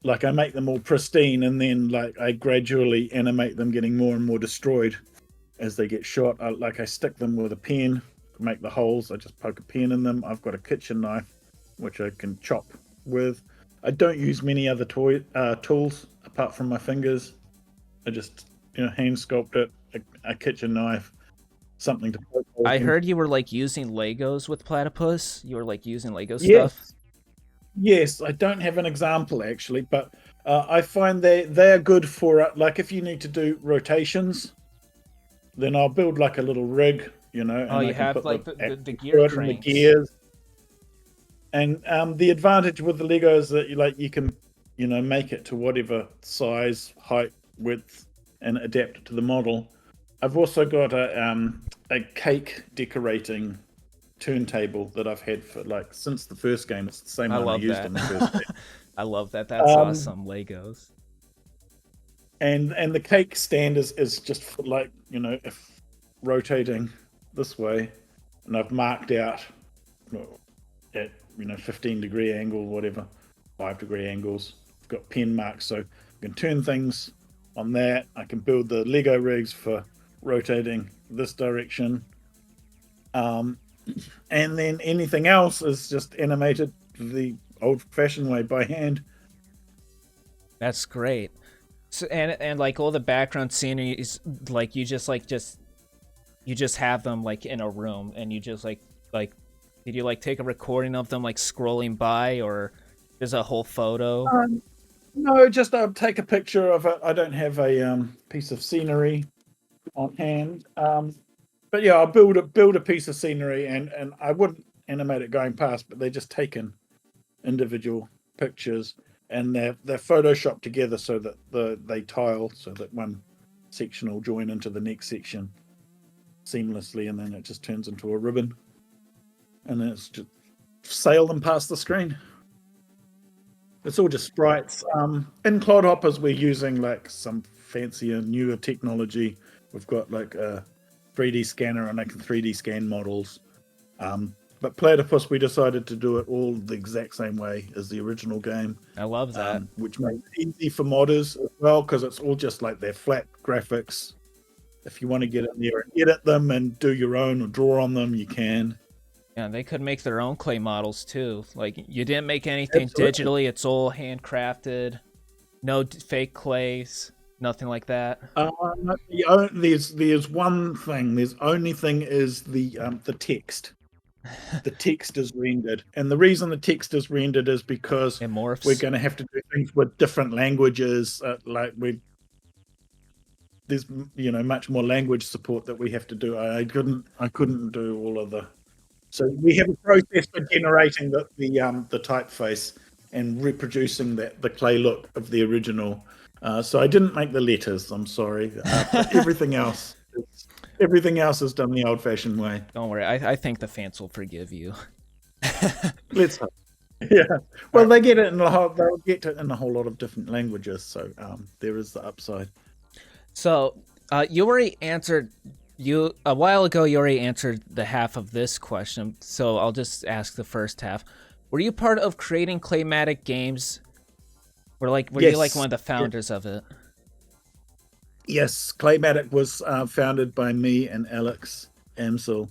like I make them all pristine, and then like I gradually animate them getting more and more destroyed as they get shot. I stick them with a pen, make the holes. I just poke a pen in them. I've got a kitchen knife, which I can chop with. I don't use many other tools apart from my fingers. I just hand sculpt it, a kitchen knife, something to poke holes I in. heard you were like using Legos with Platypus. You were like using Lego Yes. stuff. Yes, I don't have an example actually, but I find they are good for like if you need to do rotations, then I'll build like a little rig, and Oh, you I can have put like the the gear foot and the cranks. gears. And the advantage with the Lego is that you can make it to whatever size, height, width, and adapt it to the model. I've also got a cake decorating turntable that I've had for like since the first game. It's the same I one I love used in the first that. game. I love that. That's awesome. Legos. And the cake stand is just for like if rotating this way, and I've marked out at 15-degree angle, whatever, 5-degree angles. I've got pen marks, so I can turn things on that. I can build the Lego rigs for rotating this direction. and then anything else is just animated the old-fashioned way by hand. That's great. So, and like all the background sceneries, like you just have them like in a room, and you just like did you like take a recording of them like scrolling by, or there's a whole photo? No, just take a picture of it. I don't have a piece of scenery on hand, but yeah, I'll build a piece of scenery, and I wouldn't animate it going past, but they're just taken individual pictures, and they're photoshopped together so that they tile, so that one section will join into the next section seamlessly, and then it just turns into a ribbon, and then it's just sail them past the screen. It's all just sprites. In Clodhoppers, we're using like some fancier, newer technology. We've got like a 3D scanner, and I can 3D scan models. But Platypus, we decided to do it all the exact same way as the original game. I love that. Which makes it easy for modders as well, because it's all just like their flat graphics. If you want to get in there and edit them and do your own or draw on them, you can. Yeah, they could make their own clay models too. Like you didn't make anything digitally; it's all handcrafted. No fake clays, nothing like that. There's one thing. There's only thing is the text. The text is rendered, and the reason the text is rendered is because It morphs. we're going to have to do things with different languages. There's much more language support that we have to do. I couldn't do all of the. So we have a process for generating the typeface and reproducing the clay look of the original. So I didn't make the letters. I'm sorry. But everything else is done the old-fashioned way. Don't worry. I think the fans will forgive you. Let's hope. Yeah. Well, they get it they'll get it in a whole lot of different languages. So there is the upside. So you already answered. A while ago, you already answered the half of this question, so I'll just ask the first half. Were you part of creating Claymatic Games? Were you like one of the founders of it? Yes, Claymatic was founded by me and Alex Amsel.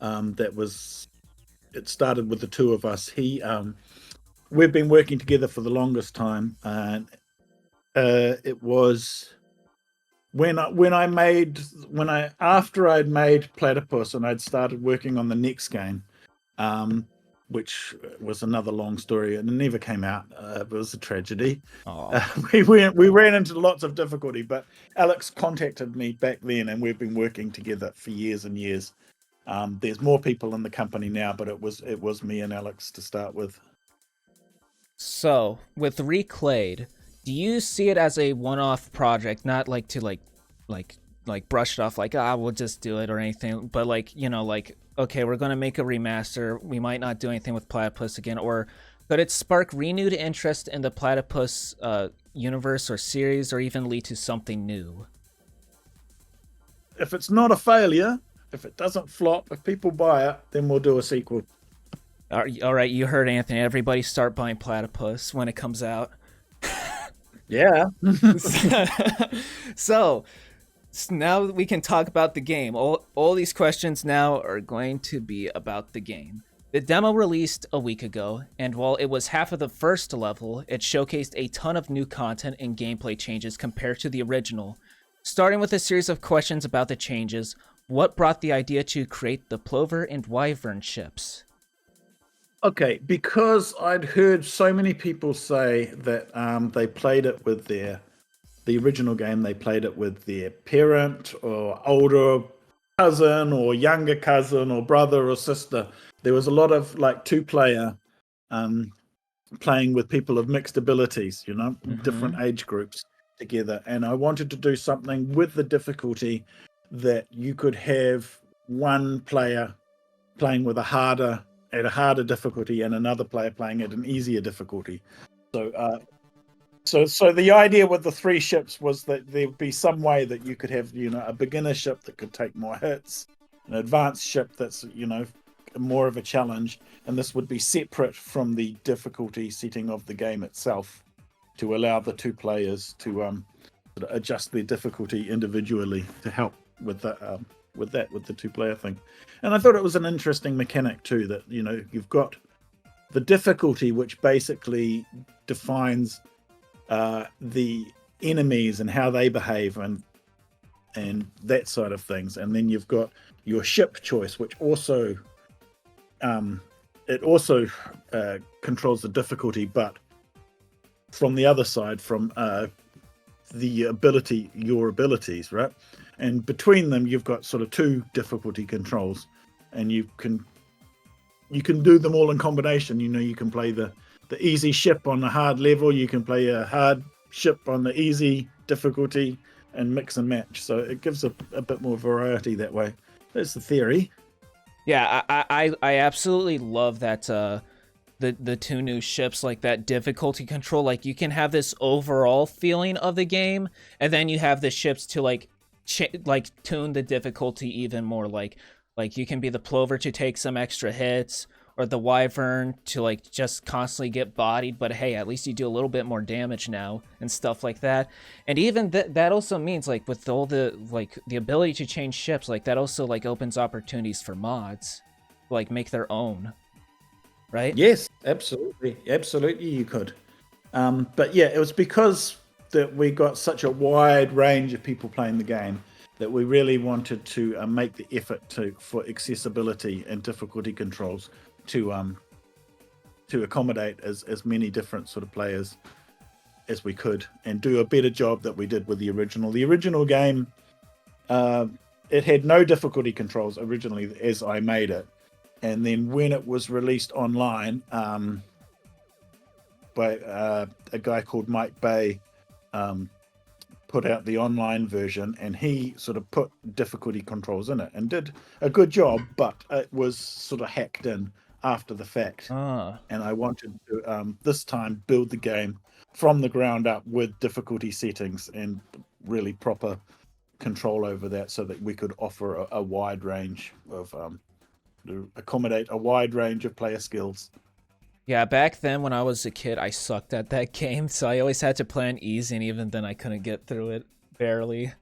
It started with the two of us. We've been working together for the longest time, and it was. After I'd made Platypus and I'd started working on the next game, which was another long story, and it never came out. It was a tragedy. We ran into lots of difficulty, but Alex contacted me back then, and we've been working together for years and years. There's more people in the company now, but it was me and Alex to start with. So with Reclayed, do you see it as a one-off project, not like to like brush it off like we'll just do it or anything, but like okay, we're gonna make a remaster, we might not do anything with Platypus again, or could it spark renewed interest in the Platypus universe or series, or even lead to something new? If it's not a failure, if it doesn't flop, if people buy it, then we'll do a sequel. All right, you heard Anthony. Everybody start buying Platypus when it comes out. Yeah. So now we can talk about the game. All these questions now are going to be about the game. The demo released a week ago, and while it was half of the first level, it showcased a ton of new content and gameplay changes compared to the original. Starting with a series of questions about the changes, what brought the idea to create the Plover and Wyvern ships? Okay, because I'd heard so many people say that they played it with the original game, they played it with their parent or older cousin or younger cousin or brother or sister. There was a lot of like two-player playing with people of mixed abilities, different age groups together. And I wanted to do something with the difficulty that you could have one player playing with a harder difficulty and another player playing at an easier difficulty. So the idea with the three ships was that there'd be some way that you could have, a beginner ship that could take more hits, an advanced ship that's, more of a challenge, and this would be separate from the difficulty setting of the game itself to allow the two players to sort of adjust their difficulty individually to help with the with the 2-player thing. And I thought it was an interesting mechanic too, that you've got the difficulty, which basically defines the enemies and how they behave and that side of things. And then you've got your ship choice, which also controls the difficulty, but from the other side, from your abilities, right? And between them, you've got sort of 2 difficulty controls, and you can do them all in combination. You can play the easy ship on the hard level, you can play a hard ship on the easy difficulty, and mix and match. So it gives a bit more variety that way. That's the theory. Yeah, I absolutely love that the 2 new ships, like that difficulty control. Like you can have this overall feeling of the game, and then you have the ships to like tune the difficulty even more. Like you can be the plover to take some extra hits, or the wyvern to like just constantly get bodied, but hey, at least you do a little bit more damage now and stuff like that. And even that also means, like, with all the the ability to change ships, like that also like opens opportunities for mods to, like, make their own, right? Yes, absolutely you could. But yeah, it was because that we got such a wide range of people playing the game that we really wanted to make the effort for accessibility and difficulty controls to accommodate as many different sort of players as we could, and do a better job that we did with the original. The original game, it had no difficulty controls originally as I made it, and then when it was released online by a guy called Mike Bay, put out the online version, and he sort of put difficulty controls in it and did a good job, but it was sort of hacked in after the fact. And I wanted to this time build the game from the ground up with difficulty settings and really proper control over that, so that we could offer a wide range of to accommodate a wide range of player skills. Yeah, back then when I was a kid, I sucked at that game, so I always had to play on easy, and even then I couldn't get through it, barely.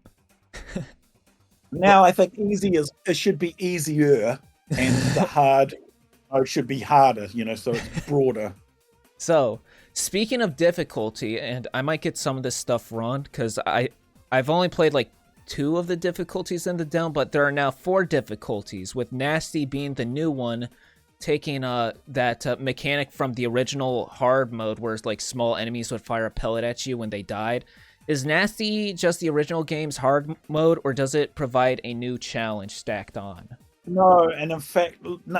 Now I think it should be easier, and the hard mode should be harder, so it's broader. So, speaking of difficulty, and I might get some of this stuff wrong, because I've only played like 2 of the difficulties in the demo, but there are now 4 difficulties, with Nasty being the new one, taking that mechanic from the original hard mode, where like small enemies would fire a pellet at you when they died. Is Nasty just the original game's hard mode, or does it provide a new challenge stacked on? No, and in fact,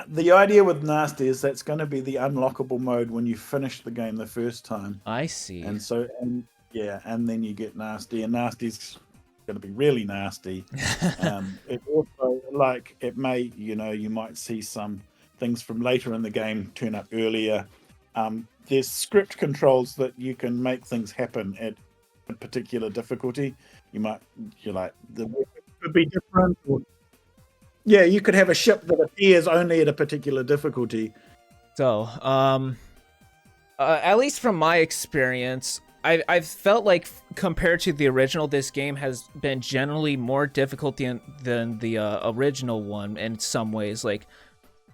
the idea with Nasty is that's going to be the unlockable mode when you finish the game the first time. I see. And so, and then you get Nasty, and Nasty's going to be really nasty. It also, like, it may, you might see some things from later in the game turn up earlier. There's script controls that you can make things happen at a particular difficulty. You're like, the weapon could be different, or yeah, you could have a ship that appears only at a particular difficulty. So, at least from my experience, I've felt like, compared to the original, this game has been generally more difficult than the original one in some ways. Like,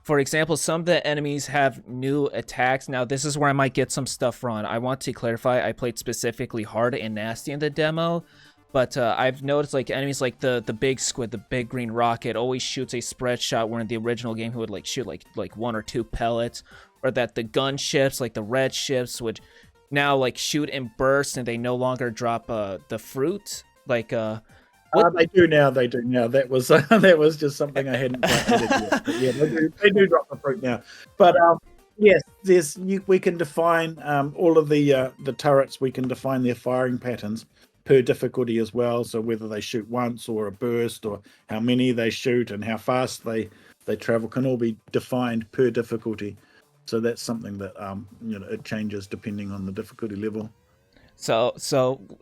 for example, some of the enemies have new attacks. Now, this is where I might get some stuff wrong. I want to clarify, I played specifically hard and nasty in the demo. But I've noticed, like, enemies like the big squid, the big green rocket, always shoots a spread shot, where in the original game he would like shoot like 1 or 2 pellets. Or that the gun ships, like the red ships, would now like shoot in bursts, and they no longer drop the fruit. Like they do now. That was just something I hadn't quite added yet. But yeah, they do drop the fruit now. But yes, we can define all of the turrets. We can define their firing patterns per difficulty as well. So whether they shoot once or a burst, or how many they shoot and how fast they travel, can all be defined per difficulty. So that's something that it changes depending on the difficulty level. So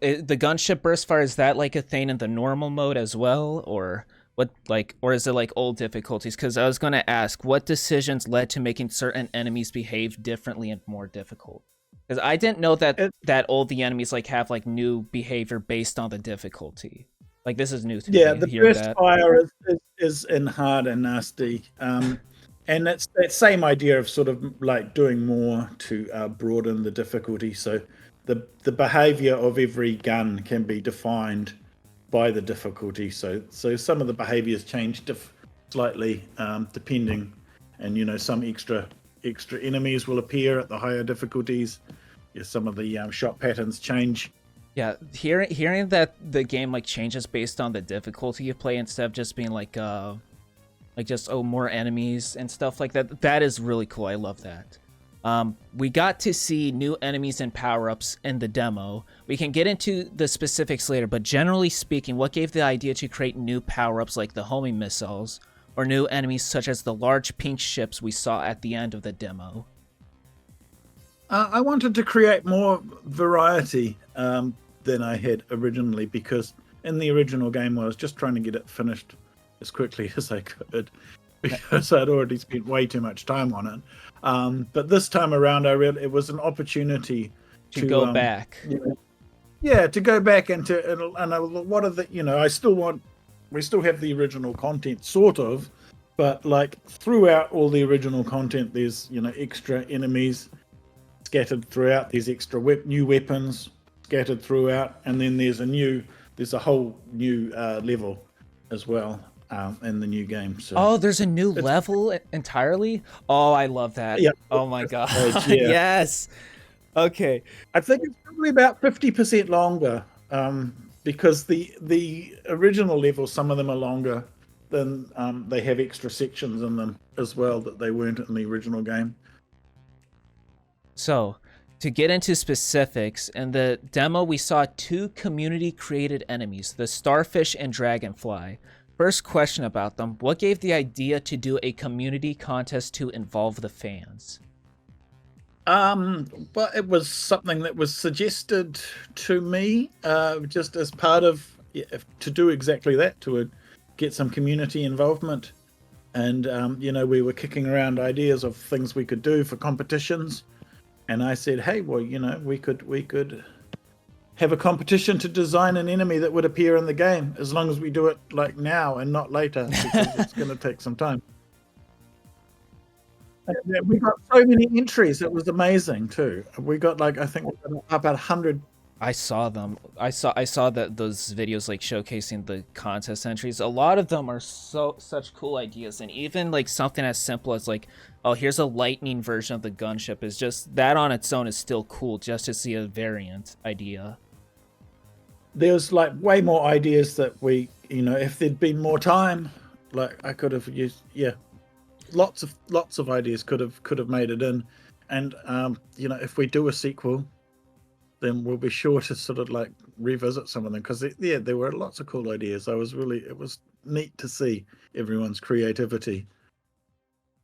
the gunship burst fire, is that like a thing in the normal mode as well, or what? Like, or is it like old difficulties? Because I was going to ask, what decisions led to making certain enemies behave differently and more difficult? Because I didn't know that all the enemies like have like new behavior based on the difficulty. Like, this is new to Yeah, me, the hearing burst that. fire is in hard and nasty. And it's that same idea of sort of like doing more to broaden the difficulty. So the behavior of every gun can be defined by the difficulty. So some of the behaviors change slightly depending, and some extra enemies will appear at the higher difficulties. Yeah, some of the shot patterns change. Yeah, hearing that the game like changes based on the difficulty you play instead of just being like just more enemies and stuff like that. That is really cool. I love that. We got to see new enemies and power-ups in the demo. We can get into the specifics later, but generally speaking, what gave the idea to create new power-ups like the homing missiles, or new enemies such as the large pink ships we saw at the end of the demo? I wanted to create more variety than I had originally, because in the original game I was just trying to get it finished as quickly as I could, because I'd already spent way too much time on it. But this time around, it was an opportunity to go back. To go back and what are the we still have the original content sort of, but like throughout all the original content, there's extra enemies scattered throughout. There's extra new weapons scattered throughout, and then there's a whole new level as well in the new game. So there's a new level entirely. Oh, I love that. Yeah. Oh my god. Yeah. Yes. Okay. I think it's probably about 50% longer, because the original levels, some of them are longer than they have extra sections in them as well that they weren't in the original game. So, to get into specifics, in the demo we saw 2 community-created enemies, the Starfish and Dragonfly. First question about them, what gave the idea to do a community contest to involve the fans? But it was something that was suggested to me, just as part of to do exactly that, to get some community involvement. And we were kicking around ideas of things we could do for competitions. And I said, hey, well, we could have a competition to design an enemy that would appear in the game, as long as we do it like now and not later, because it's going to take some time. And we got so many entries; it was amazing too. We got I think about 100. I saw them. I saw that those videos like showcasing the contest entries. A lot of them are such cool ideas, and even like something as simple as like, oh, here's a lightning version of the gunship, is just that on its own is still cool just to see a variant idea. There's like way more ideas that we, if there'd been more time, like I could have used, lots of ideas could have made it in, and if we do a sequel, then we'll be sure to sort of like revisit some of them, because there were lots of cool ideas. It was neat to see everyone's creativity.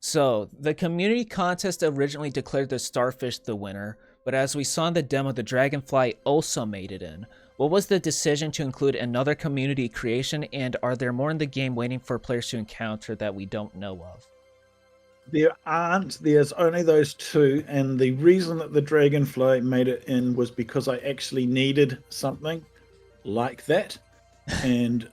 So the community contest originally declared the Starfish the winner, but as we saw in the demo, the Dragonfly also made it in. What was the decision to include another community creation, and are there more in the game waiting for players to encounter that we don't know of? There aren't. There's only those 2, and the reason that the Dragonfly made it in was because I actually needed something like that, and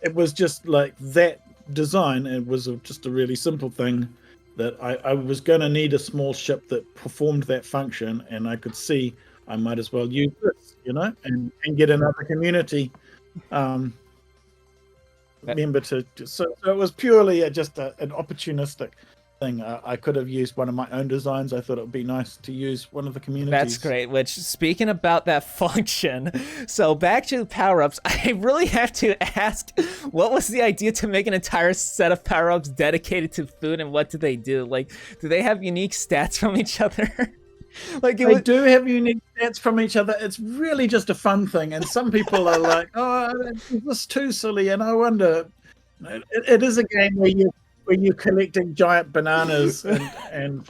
it was just like that design. It was just a really simple thing that I was going to need a small ship that performed that function, and I could see I might as well use this, and get another community member to. So it was purely just an opportunistic thing. I could have used one of my own designs. I thought it would be nice to use one of the communities. That's great. Which, speaking about that function, so back to power-ups, I really have to ask, what was the idea to make an entire set of power-ups dedicated to food, and what do they do? Like, do they have unique stats from each other? They do have unique stats from each other. It's really just a fun thing, and some people are like, oh, is this too silly? And I wonder, it is a game where you're collecting giant bananas and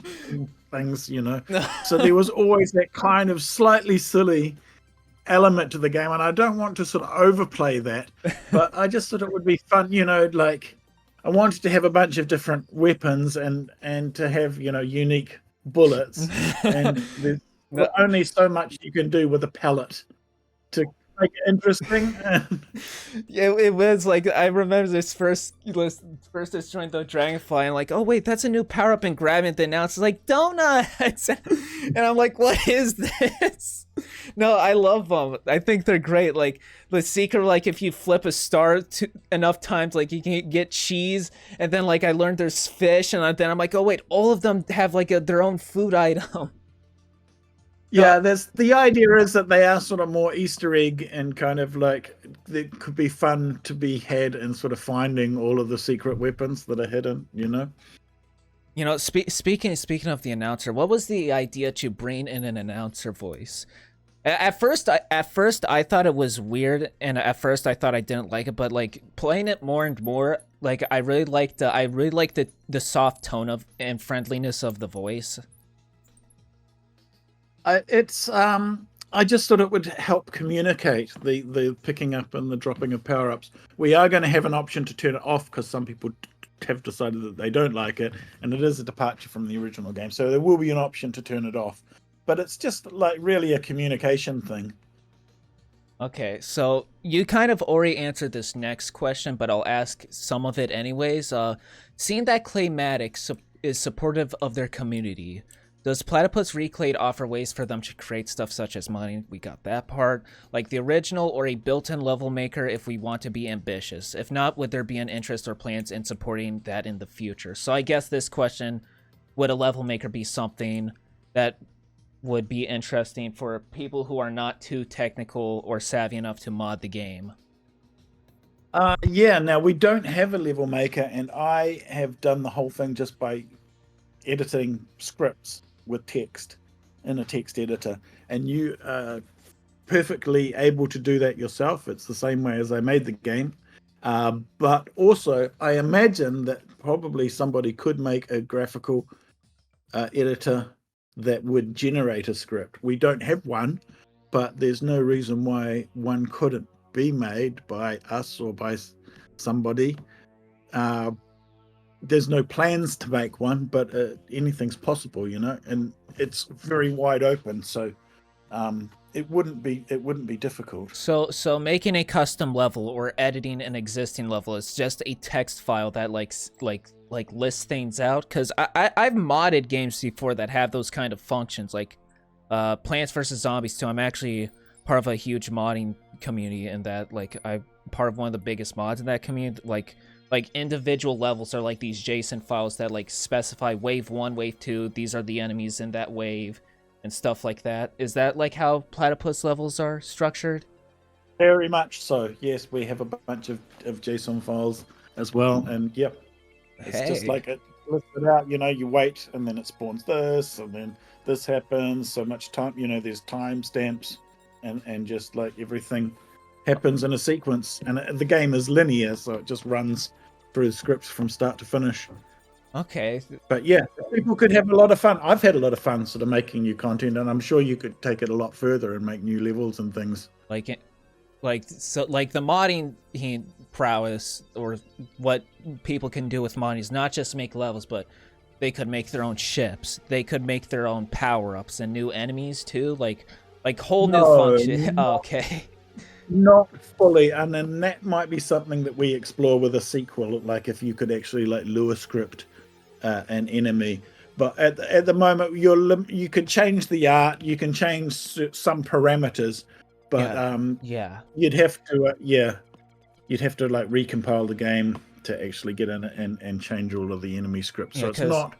things, So there was always that kind of slightly silly element to the game, and I don't want to sort of overplay that, but I just thought it would be fun, like I wanted to have a bunch of different weapons and to have, unique bullets, and there's only so much you can do with a pellet to make it interesting. Yeah, it was like I remember this first just joined the dragonfly and like, oh wait, that's a new power up and grabbing it. Now it's like donuts, and I'm like, what is this? No, I love them. I think they're great. Like the secret, like if you flip a star enough times, like you can get cheese. And then like I learned there's fish, and then I'm like, oh wait, all of them have like their own food item. Yeah, there's the idea is that they are sort of more Easter egg and kind of like it could be fun to be had in sort of finding all of the secret weapons that are hidden, you know? You know, speaking of the announcer, what was the idea to bring in an announcer voice? At first I thought it was weird, and at first I thought I didn't like it, but like playing it more and more, like I really liked the soft tone of and friendliness of the voice. I just thought it would help communicate the picking up and the dropping of power ups. We are going to have an option to turn it off because some people have decided that they don't like it, and it is a departure from the original game. So there will be an option to turn it off, but it's just like really a communication thing. Okay, so you kind of already answered this next question, but I'll ask some of it anyways. Seeing that Claymatic is supportive of their community, does Platypus Reclayed offer ways for them to create stuff such as mining? We got that part. Like the original, or a built-in level maker if we want to be ambitious? If not, would there be an interest or plans in supporting that in the future? So I guess this question, would a level maker be something that would be interesting for people who are not too technical or savvy enough to mod the game? Yeah, now we don't have a level maker, and I have done the whole thing just by editing scripts with text in a text editor, and you are perfectly able to do that yourself. It's the same way as I made the game, but also I imagine that probably somebody could make a graphical editor that would generate a script. We don't have one, but there's no reason why one couldn't be made by us or by somebody. There's no plans to make one, but anything's possible, you know, and it's very wide open, so it wouldn't be difficult. So making a custom level or editing an existing level is just a text file that like lists things out. Because I've modded games before that have those kind of functions, like Plants vs Zombies 2. I'm actually part of a huge modding community in that, like I'm part of one of the biggest mods in that community. Like individual levels are like these JSON files that like specify wave 1, wave 2, these are the enemies in that wave, and stuff like that. Is that like how Platypus levels are structured? Very much so. Yes, we have a bunch of JSON files as well, and yep, it's just like it listed out. You know, you wait, and then it spawns this, and then this happens. So much time. You know, there's time stamps, and just like everything happens in a sequence, and the game is linear, so it just runs through scripts from start to finish. Okay. But yeah, people could have a lot of fun. I've had a lot of fun sort of making new content, and I'm sure you could take it a lot further and make new levels and things. Like the modding prowess, or what people can do with modding, is not just make levels, but they could make their own ships. They could make their own power-ups and new enemies too, like whole new function. Oh, okay. Not fully, and then that might be something that we explore with a sequel, like if you could actually like lure script an enemy. But at the moment, you can change the art, you can change some parameters, but you'd have to like recompile the game to actually get in it and change all of the enemy scripts. So it's not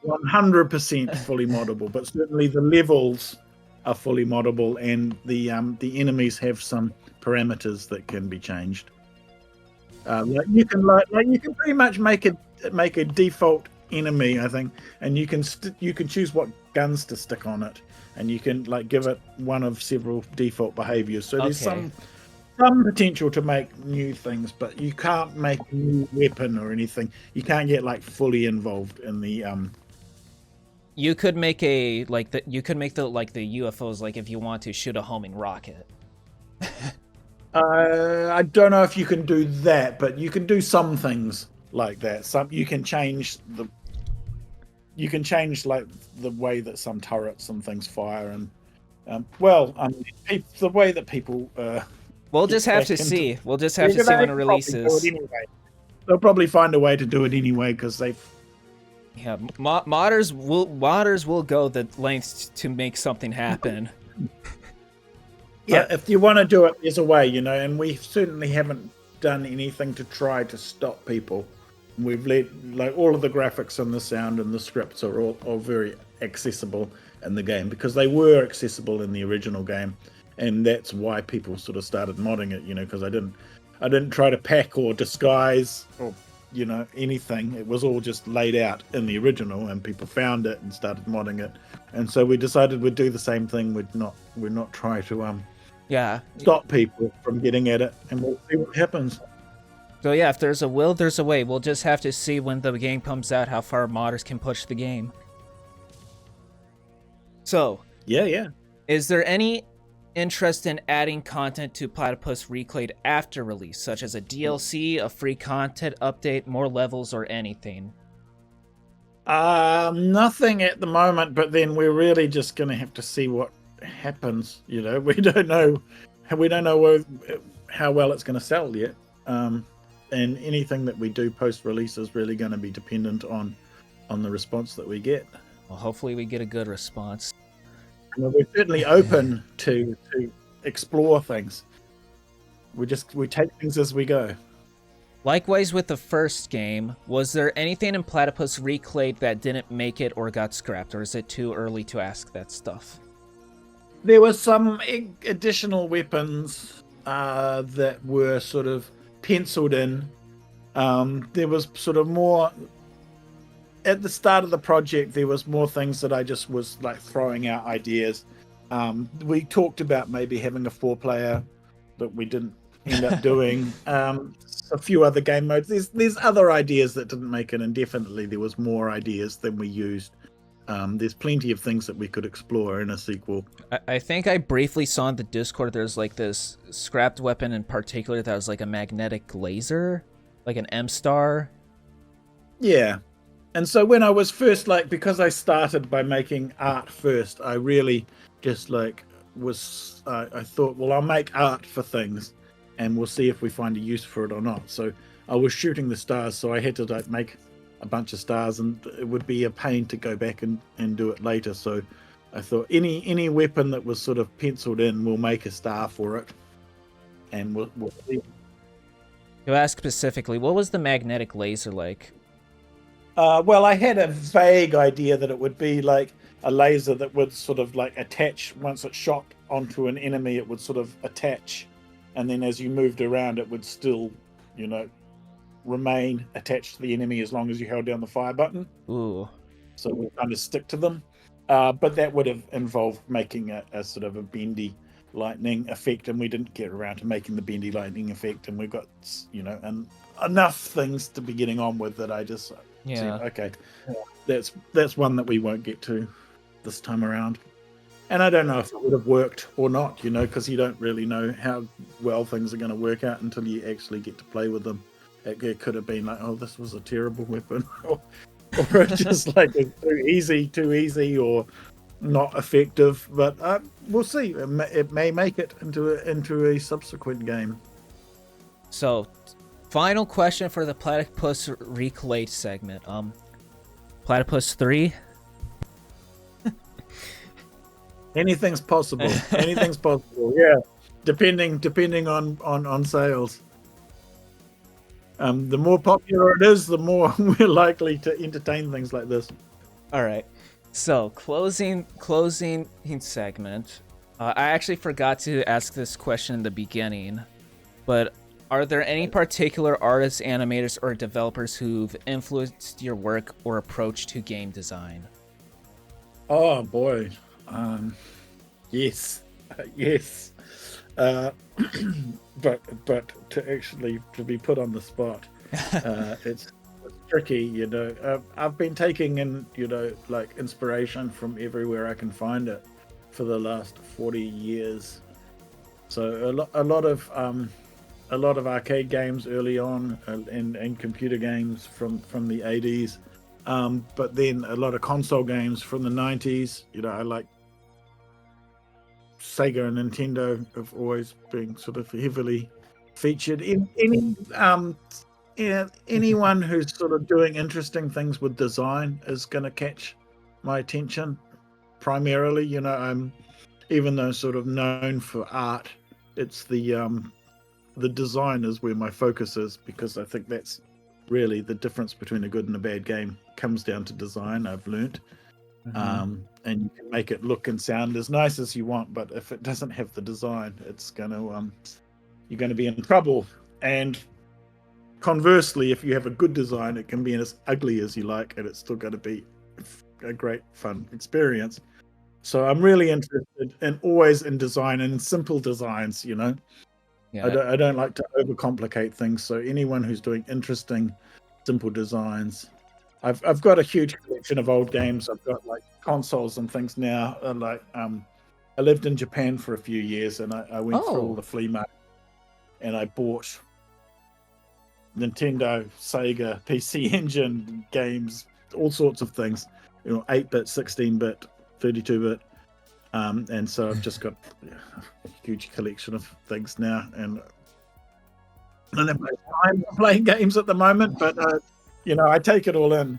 100% fully moddable, but certainly the levels are fully moddable, and the enemies have some parameters that can be changed. You can pretty much make a default enemy, I think, and you can choose what guns to stick on it, and you can like give it one of several default behaviors. So there's some potential to make new things, but you can't make a new weapon or anything. You can't get like fully involved in the You could make the UFOs, like if you want to shoot a homing rocket. I don't know if you can do that, but you can do some things like that. You can change like the way that some turrets and things fire, and the way that people We'll get just have back to into see. it. We'll just have to Yeah, see when it they probably do releases. anyway. They'll probably find a way to do it anyway because they've. Yeah, modders will go the lengths to make something happen. Yeah, if you want to do it, there's a way, and we certainly haven't done anything to try to stop people. We've let, like, all of the graphics and the sound and the scripts are all very accessible in the game because they were accessible in the original game, and that's why people sort of started modding it, because I didn't try to pack or disguise or anything. It was all just laid out in the original, and people found it and started modding it, and so we decided we'd do the same thing. We'd not try to stop people from getting at it, and we'll see what happens. So yeah, if there's a will, there's a way. We'll just have to see when the game comes out how far modders can push the game. So Yeah. is there any interest in adding content to Platypus Reclayed after release, such as a DLC, a free content update, more levels, or anything? Nothing at the moment, but then we're really just going to have to see what happens. We don't know how well it's going to sell yet. And anything that we do post-release is really going to be dependent on the response that we get. Well, hopefully we get a good response. We're certainly open to explore things. We take things as we go. Likewise with the first game, was there anything in Platypus Reclayed that didn't make it or got scrapped, or is it too early to ask that stuff? There were some additional weapons that were sort of penciled in. There was sort of more at the start of the project. There was more things that I just was like throwing out ideas. We talked about maybe having a 4-player, but we didn't end up doing. A few other game modes. There's other ideas that didn't make it, and definitely there was more ideas than we used. There's plenty of things that we could explore in a sequel. I think I briefly saw in the Discord there's like this scrapped weapon in particular that was like a magnetic laser, like an M-Star. Yeah. And so when I was first, because I started by making art first, I really just I thought, well, I'll make art for things and we'll see if we find a use for it or not. So I was shooting the stars, so I had to make a bunch of stars, and it would be a pain to go back and do it later. So I thought any weapon that was sort of penciled in, we'll make a star for it, and we'll see. To ask specifically, what was the magnetic laser like? Well, I had a vague idea that it would be like a laser that would sort of attach. Once it shot onto an enemy, it would sort of attach, and then as you moved around, it would still, remain attached to the enemy as long as you held down the fire button. Ooh. So it would kind of stick to them. But that would have involved making a sort of a bendy lightning effect, and we didn't get around to making the bendy lightning effect, and we've got, enough things to be getting on with that I just said, okay, that's one that we won't get to this time around. And I don't know if it would have worked or not, because you don't really know how well things are going to work out until you actually get to play with them. It could have been like, oh, this was a terrible weapon, or just too easy, or not effective. But we'll see. It may make it into a subsequent game. So, final question for the Platypus Reclayed segment. Platypus 3? Anything's possible. Anything's possible. Yeah, depending on sales. The more popular it is, the more we're likely to entertain things like this. All right. So, closing segment. I actually forgot to ask this question in the beginning, but are there any particular artists, animators, or developers who've influenced your work or approach to game design? Oh boy, yes. But to be put on the spot, it's tricky. I've been taking in inspiration from everywhere I can find it for the last 40 years. So a lot of arcade games early on, and computer games from the 80s, but then a lot of console games from the 90s. I like Sega and Nintendo have always been sort of heavily featured. Anyone who's sort of doing interesting things with design is going to catch my attention primarily. Even though sort of known for art, it's the design is where my focus is, because I think that's really the difference between a good and a bad game comes down to design. I've learned. And you can make it look and sound as nice as you want, but if it doesn't have the design, it's gonna you're gonna be in trouble. And conversely, if you have a good design, it can be as ugly as you like, and it's still going to be a great fun experience. So I'm really interested always in design and in simple designs. Yeah. I don't like to overcomplicate things. So anyone who's doing interesting, simple designs. I've got a huge collection of old games. I've got like consoles and things now. I lived in Japan for a few years, and I went through all the flea market, and I bought Nintendo, Sega, PC Engine games, all sorts of things. 8-bit, 16-bit, 32-bit, and so I've just got a huge collection of things now, and I don't have much time playing games at the moment, but I take it all in.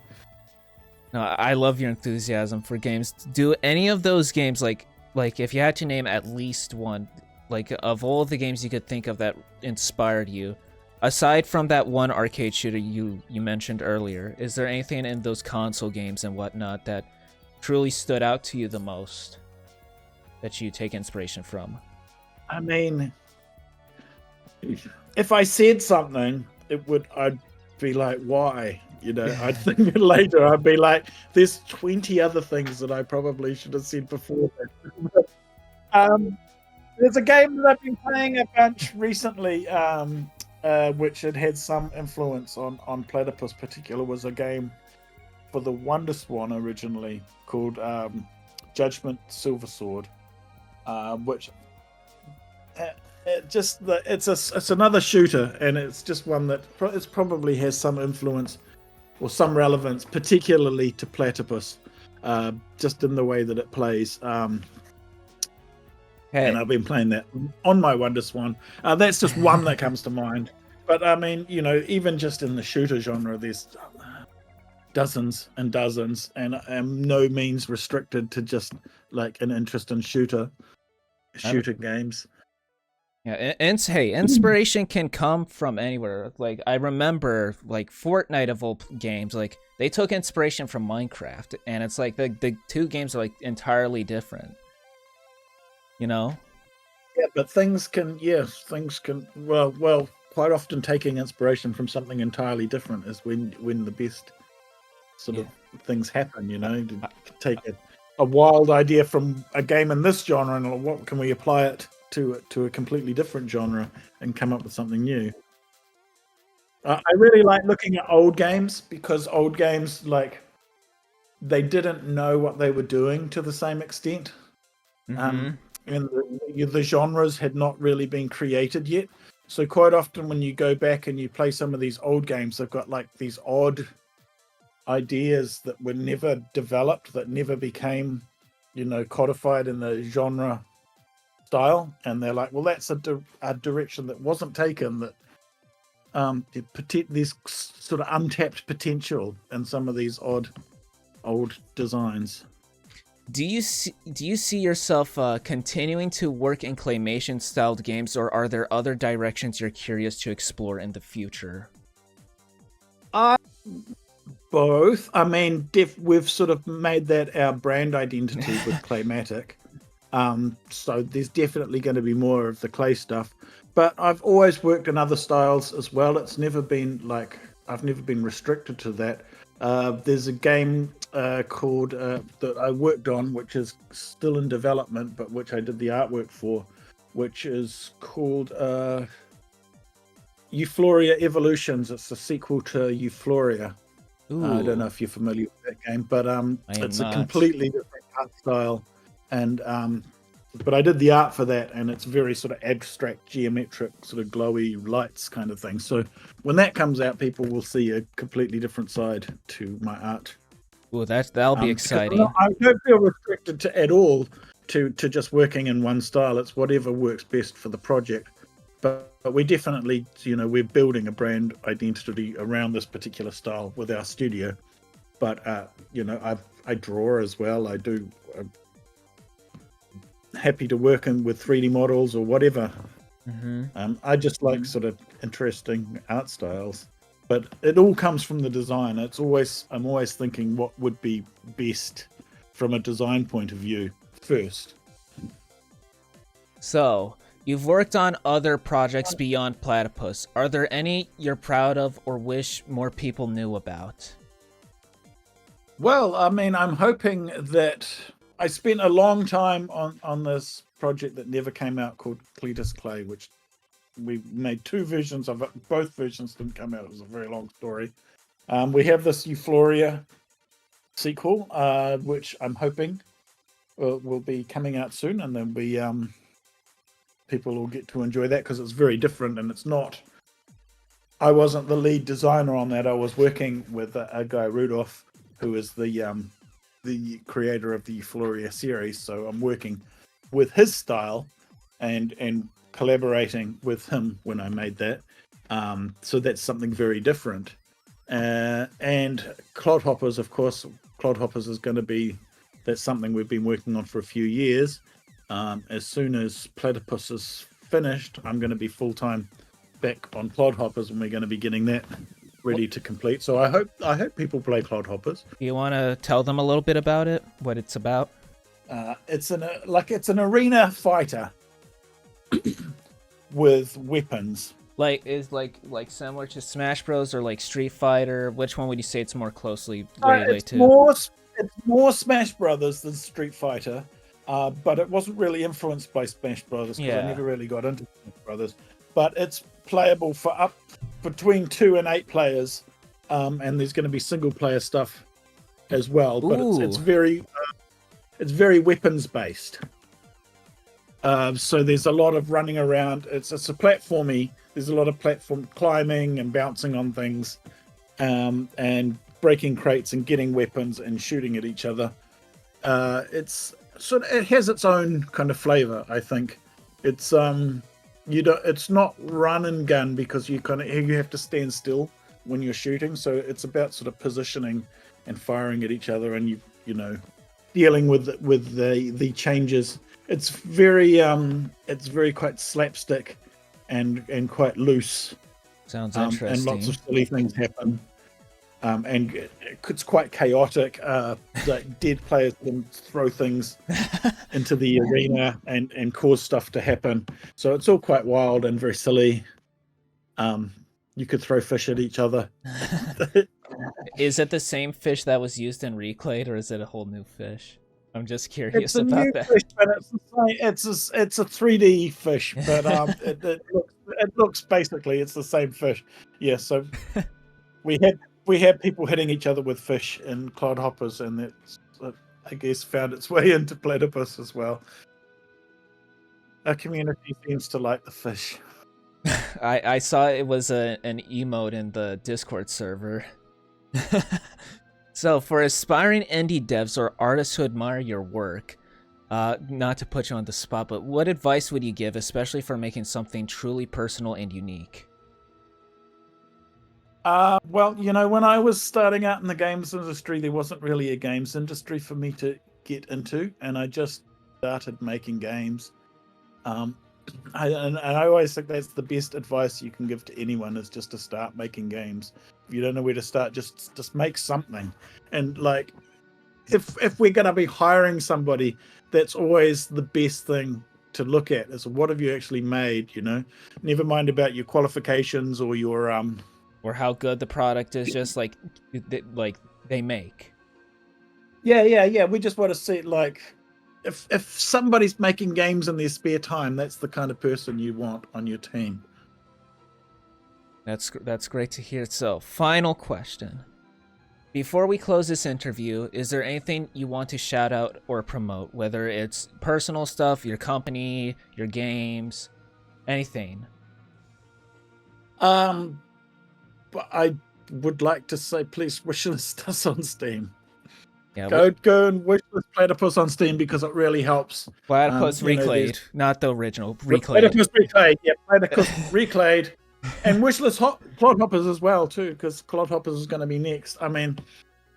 No, I love your enthusiasm for games. Do any of those games, like if you had to name at least one, like of all the games you could think of that inspired you, aside from that one arcade shooter you mentioned earlier, is there anything in those console games and whatnot that truly stood out to you the most, that you take inspiration from? I mean, if I said something, I'd be like, why? I'd think later, I'd be like, there's 20 other things that I probably should have said before. There's a game that I've been playing a bunch recently, which had some influence on Platypus. Particular was a game for the Wonder Swan originally called Judgment Silver Sword, which it's another shooter, and it's just one that it probably has some influence or some relevance, particularly to Platypus, just in the way that it plays. And I've been playing that on my Wonder Swan. That's just one that comes to mind. But I mean, even just in the shooter genre, there's dozens and dozens, and I'm no means restricted to just like an interest in shooter games. Yeah, and hey, inspiration can come from anywhere. Like I remember, like Fortnite of all games, like they took inspiration from Minecraft, and it's like the two games are like entirely different. Yeah, but things can. Well, quite often taking inspiration from something entirely different is when the best sort of things happen. To take a wild idea from a game in this genre, and what can we apply it to a completely different genre and come up with something new. I really like looking at old games, because old games, like, they didn't know what they were doing to the same extent. And the genres had not really been created yet. So quite often when you go back and you play some of these old games, they've got like these odd ideas that were never developed, that never became, codified in the genre style, and they're like, well, that's a direction that wasn't taken, that there's sort of untapped potential in some of these old designs. Do you see yourself continuing to work in claymation styled games, or are there other directions you're curious to explore in the future? Both. I mean, we've sort of made that our brand identity with Claymatic. So there's definitely going to be more of the clay stuff, but I've always worked in other styles as well. It's never been like, I've never been restricted to that. There's a game called that I worked on, which is still in development, but which I did the artwork for, which is called Euphoria Evolutions. It's a sequel to Euphoria. I don't know if you're familiar with that game, but it's a completely different art style. And but I did the art for that, and it's very sort of abstract, geometric, sort of glowy lights kind of thing. So when that comes out, people will see a completely different side to my art. Well, that'll be exciting. I don't feel restricted to at all to just working in one style. It's whatever works best for the project. But we definitely, we're building a brand identity around this particular style with our studio. But I draw as well. I'm happy to work with 3D models or whatever. I just like sort of interesting art styles. But it all comes from the design. I'm always thinking what would be best from a design point of view first. So, you've worked on other projects beyond Platypus. Are there any you're proud of or wish more people knew about? Well, I mean, I'm hoping that I spent a long time on this project that never came out called Platypus Reclayed, which we made 2 versions of it. Both versions didn't come out. It was a very long story. We have this Euphoria sequel, which I'm hoping will be coming out soon, and then people will get to enjoy that because it's very different, and it's not. I wasn't the lead designer on that. I was working with a guy, Rudolph, who is the creator of the Euphoria series. So I'm working with his style and collaborating with him when I made that. So that's something very different. And Clodhoppers, of course, Clodhoppers is going to be, that's something we've been working on for a few years. As soon as Platypus is finished, I'm going to be full-time back on Clodhoppers, and we're going to be getting that ready to complete. So I hope people play Clodhoppers. You want to tell them a little bit about it, what it's about? It's an arena fighter with weapons. Like similar to Smash Bros or like Street Fighter? Which one would you say it's more closely related to? It's more Smash Brothers than Street Fighter, but it wasn't really influenced by Smash Brothers because I never really got into Smash Brothers. But it's playable for up between 2 and 8 players, and there's going to be single player stuff as well. But it's very weapons based. So there's a lot of running around. It's a platformy. There's a lot of platform climbing and bouncing on things, and breaking crates and getting weapons and shooting at each other. It has its own kind of flavor. I think it's it's not run and gun because you have to stand still when you're shooting. So it's about sort of positioning and firing at each other, and dealing with the changes. It's very quite slapstick and quite loose. Sounds interesting. And lots of silly things happen. And it's quite chaotic. Like dead players can throw things into the arena and cause stuff to happen. So it's all quite wild and very silly. You could throw fish at each other. Is it the same fish that was used in Reclayed, or is it a whole new fish? I'm just curious it's a about new that. Fish, but it's a 3D fish, but it looks basically it's the same fish. Yeah, so we had people hitting each other with fish in Clodhoppers, and that's I guess found its way into Platypus as well. Our community seems to like the fish. I saw it was an emote in the Discord server. So for aspiring indie devs or artists who admire your work, not to put you on the spot, but what advice would you give, especially for making something truly personal and unique? Well, when I was starting out in the games industry, there wasn't really a games industry for me to get into, and I just started making games. I always think that's the best advice you can give to anyone, is just to start making games. If you don't know where to start, just make something. And like, if we're going to be hiring somebody, that's always the best thing to look at, is what have you actually made. Never mind about your qualifications or your or how good the product is, just like they make. Yeah. We just want to see, like, if somebody's making games in their spare time, that's the kind of person you want on your team. That's great to hear. So, final question. Before we close this interview, is there anything you want to shout out or promote, whether it's personal stuff, your company, your games, anything? But I would like to say, please wishlist us on Steam. Yeah, Go and wishlist Platypus on Steam because it really helps. Platypus You know, Reclayed, there's not the original. Reclayed. Platypus Reclayed, yeah, Platypus Reclayed, and wishlist Clodhoppers as well too, because Clodhoppers is going to be next. I mean,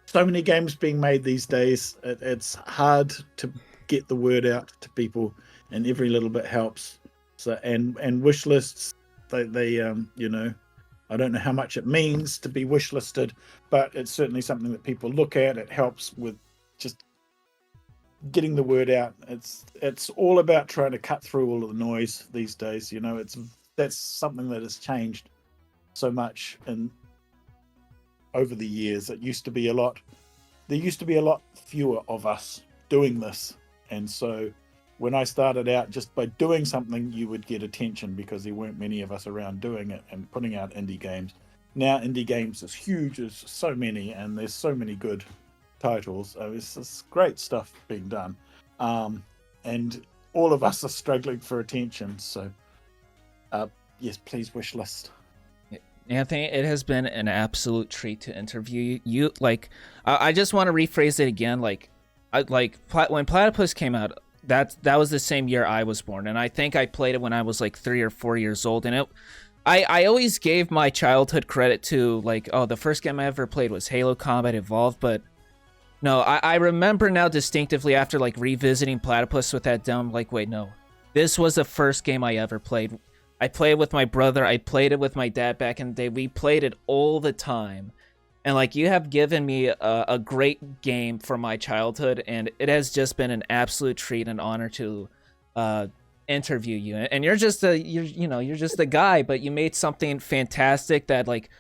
so many games being made these days. It's hard to get the word out to people, and every little bit helps. So and wish lists, they you know, I don't know how much it means to be wish listed, but it's certainly something that people look at. It helps with just getting the word out. It's all about trying to cut through all of the noise these days. You know, that's something that has changed so much and over the years. There used to be a lot fewer of us doing this, and so when I started out, just by doing something, you would get attention because there weren't many of us around doing it and putting out indie games. Now indie games is huge. There's so many, and there's so many good titles. It's great stuff being done, and all of us are struggling for attention. So yes, please wish list. Anthony, it has been an absolute treat to interview you. Like, I just want to rephrase it again. When Platypus came out, that was the same year I was born, and I think I played it when I was like 3 or 4 years old. And I always gave my childhood credit to like, oh, the first game I ever played was Halo Combat Evolved, but no, I remember now distinctively after like revisiting Platypus with that demo, like, wait, no, this was the first game I ever played. I played it with my brother. I played it with my dad back in the day. We played it all the time. And like, you have given me a great game for my childhood, and it has just been an absolute treat and honor to interview you. And you're just you're just a guy, but you made something fantastic that like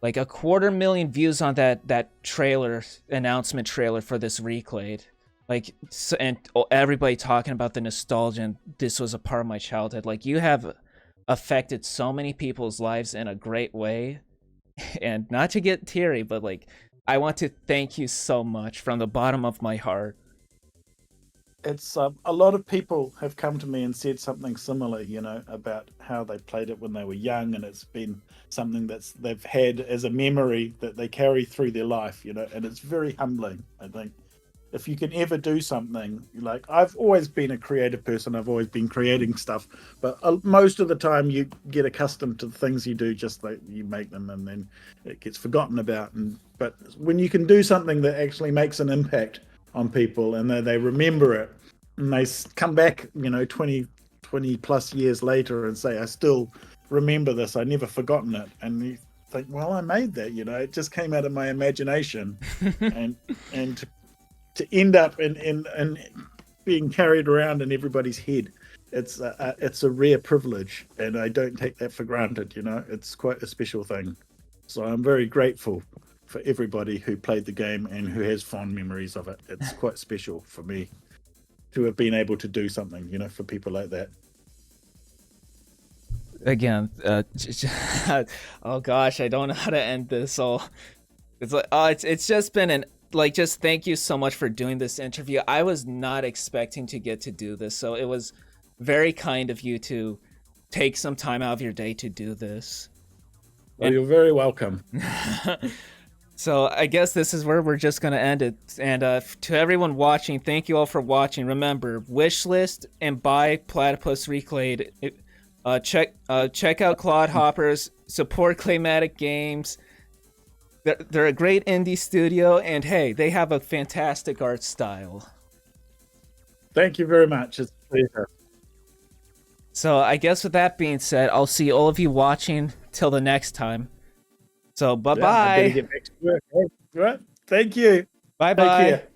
250,000 views on that trailer, announcement trailer for this Reclayed. Like, and everybody talking about the nostalgia, and this was a part of my childhood. Like, you have affected so many people's lives in a great way. And not to get teary, but like, I want to thank you so much from the bottom of my heart. It's a lot of people have come to me and said something similar, you know, about how they played it when they were young, and it's been something they've had as a memory that they carry through their life, you know, and it's very humbling. I think if you can ever do something, like, I've always been a creative person, I've always been creating stuff, but most of the time you get accustomed to the things you do, just like you make them, and then it gets forgotten about. But when you can do something that actually makes an impact on people, and they remember it, and they come back, you know, 20 plus years later and say, I still remember this, I never forgotten it, and you think, well, I made that, you know, it just came out of my imagination. and to end up in being carried around in everybody's head, it's a rare privilege, and I don't take that for granted. You know, it's quite a special thing. So I'm very grateful for everybody who played the game and who has fond memories of it. It's quite special for me to have been able to do something, you know, for people like that. Again, oh gosh, I don't know how to end this. It's like, it's just been just thank you so much for doing this interview. I was not expecting to get to do this, so it was very kind of you to take some time out of your day to do this. Well, you're very welcome. So I guess this is where we're just going to end it. And to everyone watching, thank you all for watching. Remember, wishlist and buy Platypus Reclayed. Check out Clodhoppers, support Claymatic Games. They're a great indie studio, and hey, they have a fantastic art style. Thank you very much. It's a pleasure. So I guess with that being said, I'll see all of you watching till the next time. So bye-bye. Yeah, I better get back to work. Right? Thank you. Bye-bye. Take care.